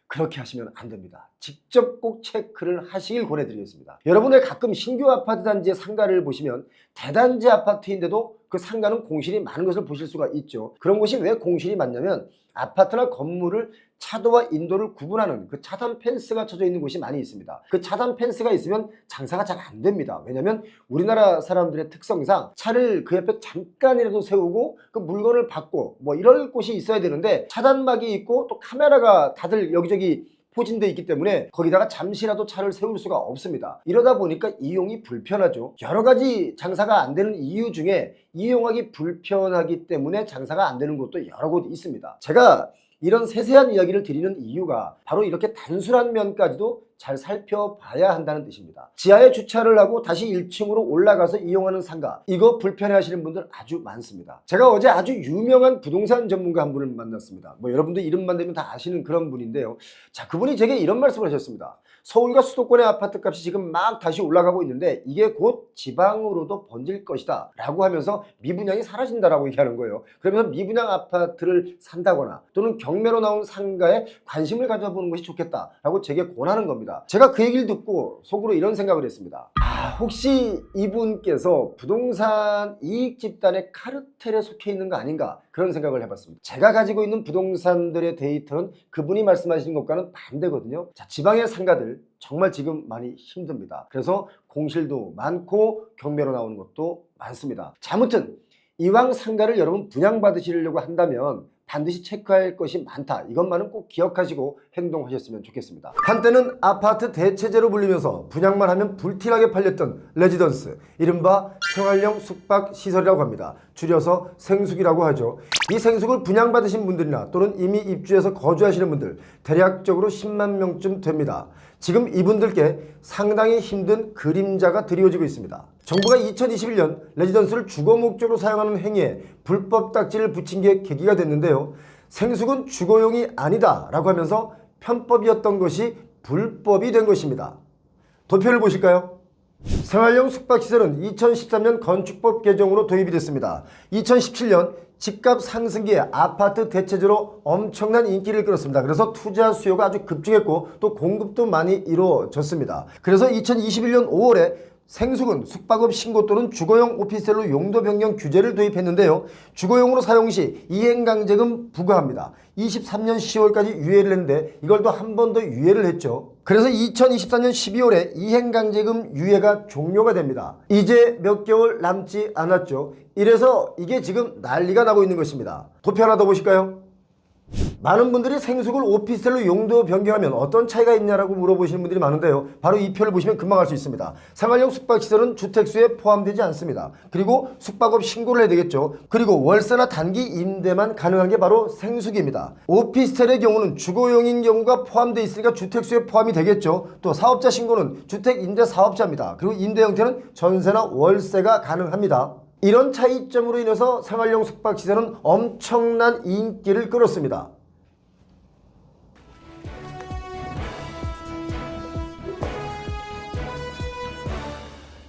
그렇게 하시면 안 됩니다. 직접 꼭 체크를 하시길 권해드리겠습니다. 여러분들 가끔 신규 아파트 단지의 상가를 보시면 대단지 아파트인데도 그 상가는 공실이 많은 것을 보실 수가 있죠. 그런 곳이 왜 공실이 많냐면 아파트나 건물을 차도와 인도를 구분하는 그 차단 펜스가 쳐져 있는 곳이 많이 있습니다. 그 차단 펜스가 있으면 장사가 잘 안 됩니다. 왜냐하면 우리나라 사람들의 특성상 차를 그 옆에 잠깐이라도 세우고 그 물건을 받고 뭐 이럴 곳이 있어야 되는데, 차단막이 있고 또 카메라가 다들 여기저기 포진돼 있기 때문에 거기다가 잠시라도 차를 세울 수가 없습니다. 이러다 보니까 이용이 불편하죠. 여러 가지 장사가 안 되는 이유 중에 이용하기 불편하기 때문에 장사가 안 되는 곳도 여러 곳 있습니다. 제가 이런 세세한 이야기를 드리는 이유가 바로 이렇게 단순한 면까지도 잘 살펴봐야 한다는 뜻입니다. 지하에 주차를 하고 다시 1층으로 올라가서 이용하는 상가, 이거 불편해 하시는 분들 아주 많습니다. 제가 어제 아주 유명한 부동산 전문가 한 분을 만났습니다. 뭐 여러분들 이름만 대면 다 아시는 그런 분인데요. 자, 그분이 제게 이런 말씀을 하셨습니다. 서울과 수도권의 아파트 값이 지금 막 다시 올라가고 있는데 이게 곧 지방으로도 번질 것이다 라고 하면서 미분양이 사라진다라고 얘기하는 거예요. 그러면서 미분양 아파트를 산다거나 또는 경매로 나온 상가에 관심을 가져보는 것이 좋겠다라고 제게 권하는 겁니다. 제가 그 얘기를 듣고 속으로 이런 생각을 했습니다. 혹시 이분께서 부동산 이익 집단의 카르텔에 속해 있는 거 아닌가, 그런 생각을 해봤습니다. 제가 가지고 있는 부동산들의 데이터는 그분이 말씀하시는 것과는 반대거든요. 자, 지방의 상가들 정말 지금 많이 힘듭니다. 그래서 공실도 많고 경매로 나오는 것도 많습니다. 자, 아무튼 이왕 상가를 여러분 분양받으시려고 한다면 반드시 체크할 것이 많다. 이것만은 꼭 기억하시고 행동하셨으면 좋겠습니다. 한때는 아파트 대체제로 불리면서 분양만 하면 불티나게 팔렸던 레지던스, 이른바 생활형 숙박시설이라고 합니다. 줄여서 생숙이라고 하죠. 이 생숙을 분양받으신 분들이나 또는 이미 입주해서 거주하시는 분들 대략적으로 10만 명쯤 됩니다. 지금 이분들께 상당히 힘든 그림자가 드리워지고 있습니다. 정부가 2021년 레지던스를 주거 목적으로 사용하는 행위에 불법 딱지를 붙인 게 계기가 됐는데요. 생숙은 주거용이 아니다 라고 하면서 편법이었던 것이 불법이 된 것입니다. 도표를 보실까요? 생활형 숙박시설은 2013년 건축법 개정으로 도입이 됐습니다. 2017년 집값 상승기에 아파트 대체제로 엄청난 인기를 끌었습니다. 그래서 투자 수요가 아주 급증했고 또 공급도 많이 이루어졌습니다. 그래서 2021년 5월에 생숙은 숙박업 신고 또는 주거용 오피스텔로 용도 변경 규제를 도입했는데요. 주거용으로 사용 시 이행강제금 부과합니다. 23년 10월까지 유예를 했는데 이걸 또 한 번 더 유예를 했죠. 그래서 2024년 12월에 이행강제금 유예가 종료가 됩니다. 이제 몇 개월 남지 않았죠. 이래서 이게 지금 난리가 나고 있는 것입니다. 도표 하나 더 보실까요? 많은 분들이 생숙을 오피스텔로 용도 변경하면 어떤 차이가 있냐라고 물어보시는 분들이 많은데요. 바로 이 표를 보시면 금방 알 수 있습니다. 생활형 숙박시설은 주택수에 포함되지 않습니다. 그리고 숙박업 신고를 해야 되겠죠. 그리고 월세나 단기 임대만 가능한 게 바로 생숙입니다. 오피스텔의 경우는 주거용인 경우가 포함되어 있으니까 주택수에 포함이 되겠죠. 또 사업자 신고는 주택임대사업자입니다. 그리고 임대 형태는 전세나 월세가 가능합니다. 이런 차이점으로 인해서 생활용 숙박시설은 엄청난 인기를 끌었습니다.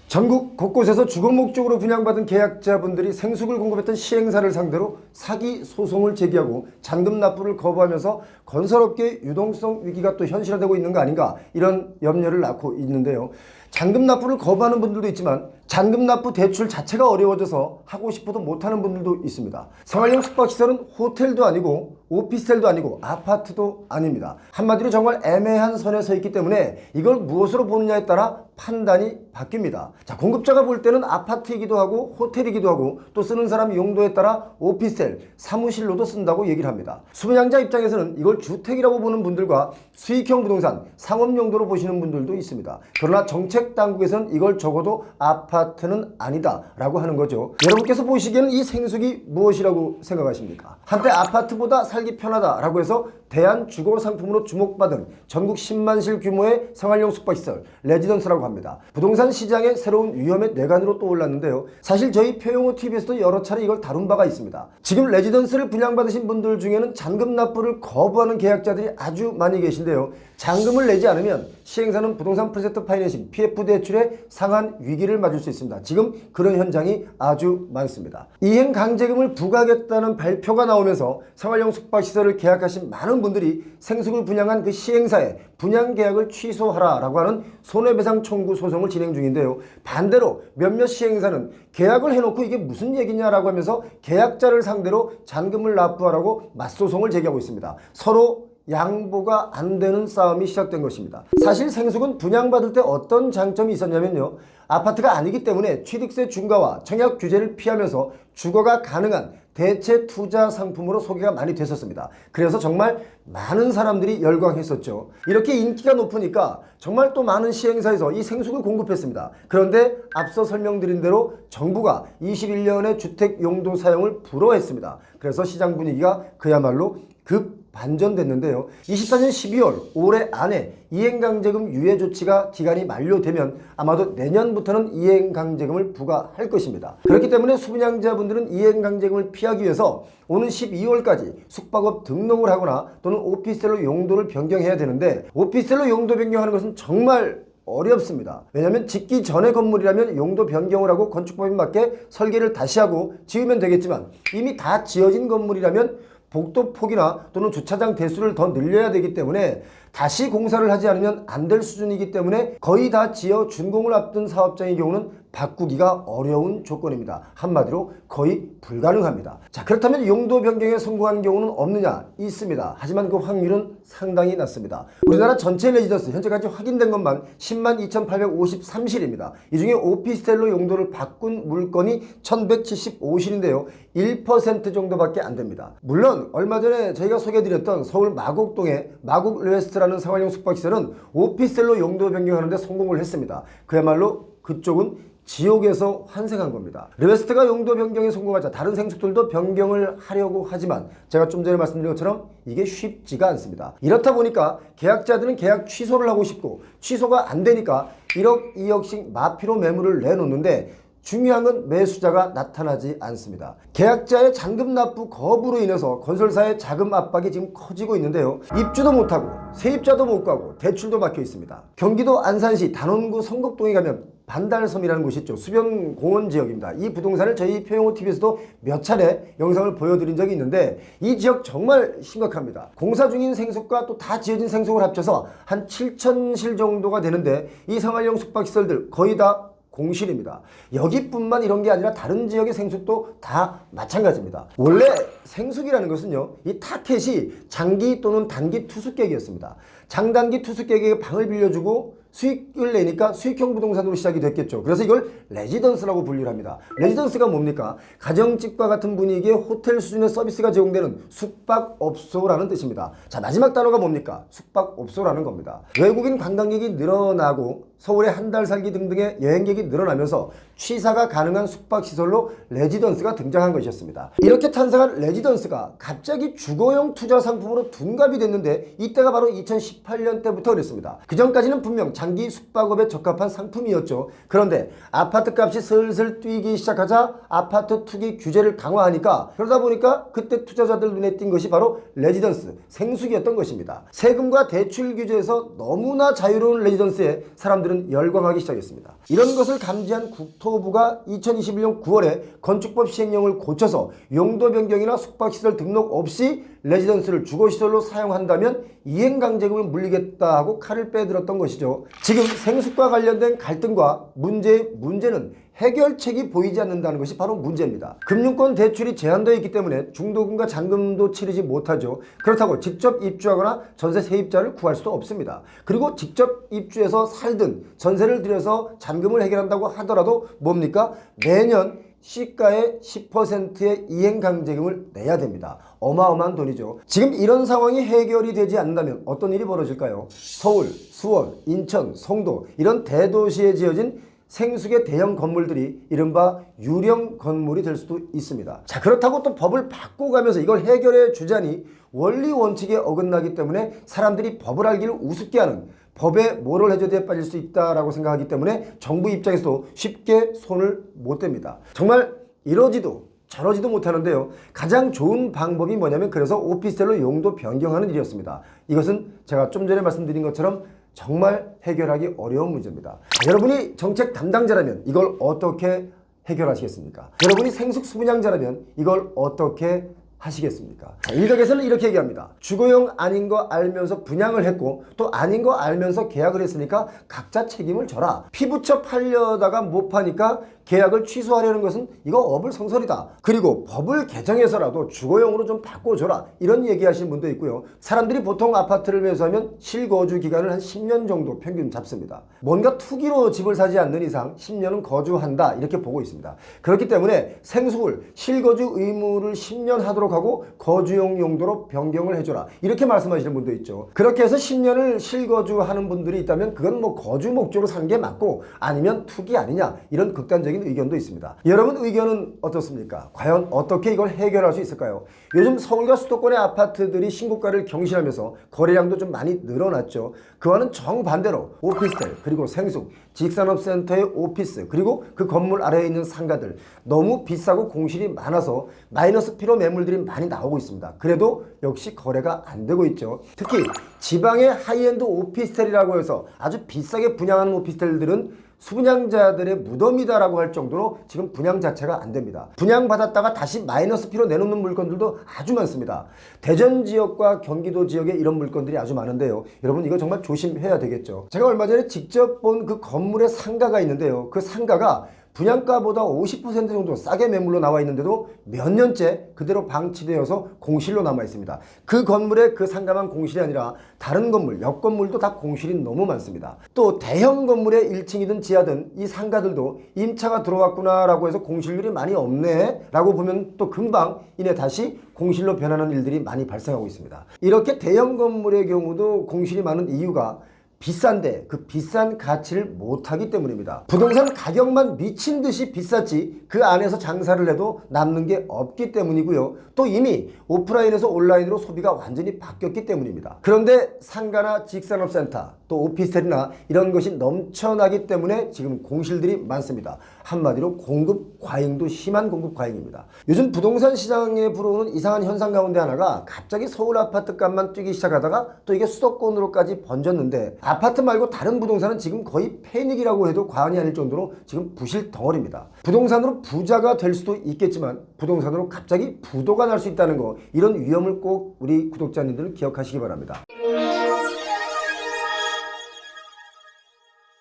전국 곳곳에서 주거 목적으로 분양받은 계약자분들이 생숙을 공급했던 시행사를 상대로 사기 소송을 제기하고 잔금 납부를 거부하면서 건설업계의 유동성 위기가 또 현실화되고 있는 거 아닌가, 이런 염려를 낳고 있는데요. 잔금 납부를 거부하는 분들도 있지만 잔금 납부 대출 자체가 어려워져서 하고 싶어도 못하는 분들도 있습니다. 생활용 숙박시설은 호텔도 아니고 오피스텔도 아니고 아파트도 아닙니다. 한마디로 정말 애매한 선에 서 있기 때문에 이걸 무엇으로 보느냐에 따라 판단이 바뀝니다. 자, 공급자가 볼 때는 아파트이기도 하고 호텔이기도 하고 또 쓰는 사람 용도에 따라 오피스텔, 사무실로도 쓴다고 얘기를 합니다. 수분양자 입장에서는 이걸 주택이라고 보는 분들과 수익형 부동산, 상업 용도로 보시는 분들도 있습니다. 그러나 정책 당국에서는 이걸 적어도 아파트는 아니다 라고 하는 거죠. 여러분께서 보시기에는 이 생숙이 무엇이라고 생각하십니까? 한때 아파트보다 살기 편하다 라고 해서 대한주거상품으로 주목받은 전국 10만실 규모의 생활용 숙박시설 레지던스라고 합니다. 부동산 시장의 새로운 위험의 뇌관으로 떠올랐는데요. 사실 저희 표용호TV에서도 여러 차례 이걸 다룬 바가 있습니다. 지금 레지던스를 분양받으신 분들 중에는 잔금 납부를 거부하는 계약자들이 아주 많이 계신데요. 잔금을 내지 않으면 시행사는 부동산 프로젝트 파이낸싱 PF 대출의 상한 위기를 맞을 수 있습니다. 지금 그런 현장이 아주 많습니다. 이행 강제금을 부과하겠다는 발표가 나오면서 생활용 숙박시설을 계약하신 많은 분들이 생숙을 분양한 그 시행사에 분양 계약을 취소하라라고 하는 손해배상 청구 소송을 진행 중인데요. 반대로 몇몇 시행사는 계약을 해놓고 이게 무슨 얘기냐라고 하면서 계약자를 상대로 잔금을 납부하라고 맞소송을 제기하고 있습니다. 서로 양보가 안 되는 싸움이 시작된 것입니다. 사실 생숙은 분양받을 때 어떤 장점이 있었냐면요. 아파트가 아니기 때문에 취득세 중과와 청약 규제를 피하면서 주거가 가능한 대체 투자 상품으로 소개가 많이 됐었습니다. 그래서 정말 많은 사람들이 열광했었죠. 이렇게 인기가 높으니까 정말 또 많은 시행사에서 이 생숙을 공급했습니다. 그런데 앞서 설명드린 대로 정부가 21년에 주택 용도 사용을 불허했습니다. 그래서 시장 분위기가 그야말로 급 반전됐는데요. 24년 12월 올해 안에 이행강제금 유예 조치가 기간이 만료되면 아마도 내년부터는 이행강제금을 부과할 것입니다. 그렇기 때문에 수분양자분들은 이행강제금을 피하기 위해서 오는 12월까지 숙박업 등록을 하거나 또는 오피스텔로 용도를 변경해야 되는데, 오피스텔로 용도 변경하는 것은 정말 어렵습니다. 왜냐하면 짓기 전의 건물이라면 용도 변경을 하고 건축법에 맞게 설계를 다시 하고 지으면 되겠지만, 이미 다 지어진 건물이라면 복도 폭이나 또는 주차장 대수를 더 늘려야 되기 때문에 다시 공사를 하지 않으면 안 될 수준이기 때문에 거의 다 지어 준공을 앞둔 사업장의 경우는 바꾸기가 어려운 조건입니다. 한마디로 거의 불가능합니다. 자, 그렇다면 용도 변경에 성공한 경우는 없느냐? 있습니다. 하지만 그 확률은 상당히 낮습니다. 우리나라 전체 레지던스 현재까지 확인된 것만 102,853실입니다. 이 중에 오피스텔로 용도를 바꾼 물건이 1,175실인데요. 1% 정도밖에 안 됩니다. 물론 얼마 전에 저희가 소개해드렸던 서울 마곡동의 마곡 르웨스트라는 생활용 숙박시설은 오피스텔로 용도 변경하는데 성공을 했습니다. 그야말로 그쪽은 지옥에서 환생한 겁니다. 르웨스트가 용도 변경에 성공하자 다른 생숙들도 변경을 하려고 하지만 제가 좀 전에 말씀드린 것처럼 이게 쉽지가 않습니다. 이렇다 보니까 계약자들은 계약 취소를 하고 싶고 취소가 안 되니까 1억, 2억씩 마피로 매물을 내놓는데 중요한 건 매수자가 나타나지 않습니다. 계약자의 잔금 납부 거부로 인해서 건설사의 자금 압박이 지금 커지고 있는데요. 입주도 못하고 세입자도 못 가고 대출도 막혀 있습니다. 경기도 안산시 단원구 성곡동에 가면 반달섬이라는 곳이 있죠. 수변 공원 지역입니다. 이 부동산을 저희 표용호TV에서도 몇 차례 영상을 보여드린 적이 있는데 이 지역 정말 심각합니다. 공사 중인 생숙과 또 다 지어진 생숙을 합쳐서 한 7,000실 정도가 되는데 이 생활용 숙박시설들 거의 다 공실입니다. 여기뿐만 이런 게 아니라 다른 지역의 생숙도 다 마찬가지입니다. 원래 생숙이라는 것은요, 이 타켓이 장기 또는 단기 투숙객이었습니다. 장단기 투숙객에게 방을 빌려주고 수익을 내니까 수익형 부동산으로 시작이 됐겠죠. 그래서 이걸 레지던스라고 분류를 합니다. 레지던스가 뭡니까? 가정집과 같은 분위기의 호텔 수준의 서비스가 제공되는 숙박업소라는 뜻입니다. 자, 마지막 단어가 뭡니까? 숙박업소라는 겁니다. 외국인 관광객이 늘어나고 서울에 한 달 살기 등등의 여행객이 늘어나면서 취사가 가능한 숙박시설로 레지던스가 등장한 것이었습니다. 이렇게 탄생한 레지던스가 갑자기 주거용 투자 상품으로 둔갑이 됐는데 이때가 바로 2018년 때부터 그랬습니다. 그전까지는 분명 장기 숙박업에 적합한 상품이었죠. 그런데 아파트 값이 슬슬 뛰기 시작하자 아파트 투기 규제를 강화하니까 그러다 보니까 그때 투자자들 눈에 띈 것이 바로 레지던스, 생숙이었던 것입니다. 세금과 대출 규제에서 너무나 자유로운 레지던스에 사람들은 열광하기 시작했습니다. 이런 것을 감지한 국토부가 2021년 9월에 건축법 시행령을 고쳐서 용도 변경이나 숙박시설 등록 없이 레지던스를 주거시설로 사용한다면 이행강제금을 물리겠다 하고 칼을 빼들었던 것이죠. 지금 생숙과 관련된 갈등과 문제는 해결책이 보이지 않는다는 것이 바로 문제입니다. 금융권 대출이 제한되어 있기 때문에 중도금과 잔금도 치르지 못하죠. 그렇다고 직접 입주하거나 전세 세입자를 구할 수도 없습니다. 그리고 직접 입주해서 살든 전세를 들여서 잔금을 해결한다고 하더라도 뭡니까? 매년 시가의 10%의 이행강제금을 내야 됩니다. 어마어마한 돈이죠. 지금 이런 상황이 해결이 되지 않는다면 어떤 일이 벌어질까요? 서울, 수원, 인천, 송도 이런 대도시에 지어진 생숙의 대형 건물들이 이른바 유령 건물이 될 수도 있습니다. 자, 그렇다고 또 법을 바꿔가면서 이걸 해결해 주자니 원리 원칙에 어긋나기 때문에 사람들이 법을 알기를 우습게 하는 법에 모럴 해저드에 빠질 수 있다라고 생각하기 때문에 정부 입장에서도 쉽게 손을 못 댑니다. 정말 이러지도 저러지도 못하는데요. 가장 좋은 방법이 뭐냐면 그래서 오피스텔로 용도 변경하는 일이었습니다. 이것은 제가 좀 전에 말씀드린 것처럼 정말 해결하기 어려운 문제입니다. 여러분이 정책 담당자라면 이걸 어떻게 해결하시겠습니까? 여러분이 생숙 수분양자라면 이걸 어떻게 하시겠습니까? 일각에서는 이렇게 얘기합니다. 주거용 아닌 거 알면서 분양을 했고 또 아닌 거 알면서 계약을 했으니까 각자 책임을 져라. 피부쳐 팔려다가 못 파니까 계약을 취소하려는 것은 이거 어불성설이다. 그리고 법을 개정해서라도 주거용으로 좀 바꿔줘라. 이런 얘기하시는 분도 있고요. 사람들이 보통 아파트를 매수하면 실거주 기간을 한 10년 정도 평균 잡습니다. 뭔가 투기로 집을 사지 않는 이상 10년은 거주한다 이렇게 보고 있습니다. 그렇기 때문에 생숙을 실거주 의무를 10년 하도록 하고 거주용 용도로 변경을 해줘라 이렇게 말씀하시는 분도 있죠. 그렇게 해서 10년을 실거주하는 분들이 있다면 그건 뭐 거주 목적으로 사는 게 맞고 아니면 투기 아니냐 이런 극단적인 의견도 있습니다. 여러분 의견은 어떻습니까? 과연 어떻게 이걸 해결할 수 있을까요? 요즘 서울과 수도권의 아파트들이 신고가를 경신하면서 거래량도 좀 많이 늘어났죠. 그와는 정반대로 오피스텔 그리고 생숙, 지식산업센터의 오피스 그리고 그 건물 아래에 있는 상가들 너무 비싸고 공실이 많아서 마이너스 피로 매물들이 많이 나오고 있습니다. 그래도 역시 거래가 안 되고 있죠. 특히 지방의 하이엔드 오피스텔이라고 해서 아주 비싸게 분양하는 오피스텔들은 수분양자들의 무덤이다라고 할 정도로 지금 분양 자체가 안 됩니다. 분양받았다가 다시 마이너스 피로 내놓는 물건들도 아주 많습니다. 대전 지역과 경기도 지역에 이런 물건들이 아주 많은데요. 여러분 이거 정말 조심해야 되겠죠. 제가 얼마 전에 직접 본 그 건물의 상가가 있는데요. 그 상가가 분양가보다 50% 정도 싸게 매물로 나와 있는데도 몇 년째 그대로 방치되어서 공실로 남아 있습니다. 그 건물에 그 상가만 공실이 아니라 다른 건물, 옆 건물도 다 공실이 너무 많습니다. 또 대형 건물의 1층이든 지하든 이 상가들도 임차가 들어왔구나 라고 해서 공실률이 많이 없네 라고 보면 또 금방 이내 다시 공실로 변하는 일들이 많이 발생하고 있습니다. 이렇게 대형 건물의 경우도 공실이 많은 이유가 비싼데 그 비싼 가치를 못하기 때문입니다. 부동산 가격만 미친 듯이 비쌌지 그 안에서 장사를 해도 남는 게 없기 때문이고요. 또 이미 오프라인에서 온라인으로 소비가 완전히 바뀌었기 때문입니다. 그런데 상가나 지식산업센터 또 오피스텔이나 이런 것이 넘쳐나기 때문에 지금 공실들이 많습니다. 한마디로 공급 과잉도 심한 공급 과잉입니다. 요즘 부동산 시장에 불어오는 이상한 현상 가운데 하나가 갑자기 서울 아파트 값만 뛰기 시작하다가 또 이게 수도권으로까지 번졌는데 아파트 말고 다른 부동산은 지금 거의 패닉이라고 해도 과언이 아닐 정도로 지금 부실 덩어리입니다. 부동산으로 부자가 될 수도 있겠지만 부동산으로 갑자기 부도가 날 수 있다는 거 이런 위험을 꼭 우리 구독자님들은 기억하시기 바랍니다.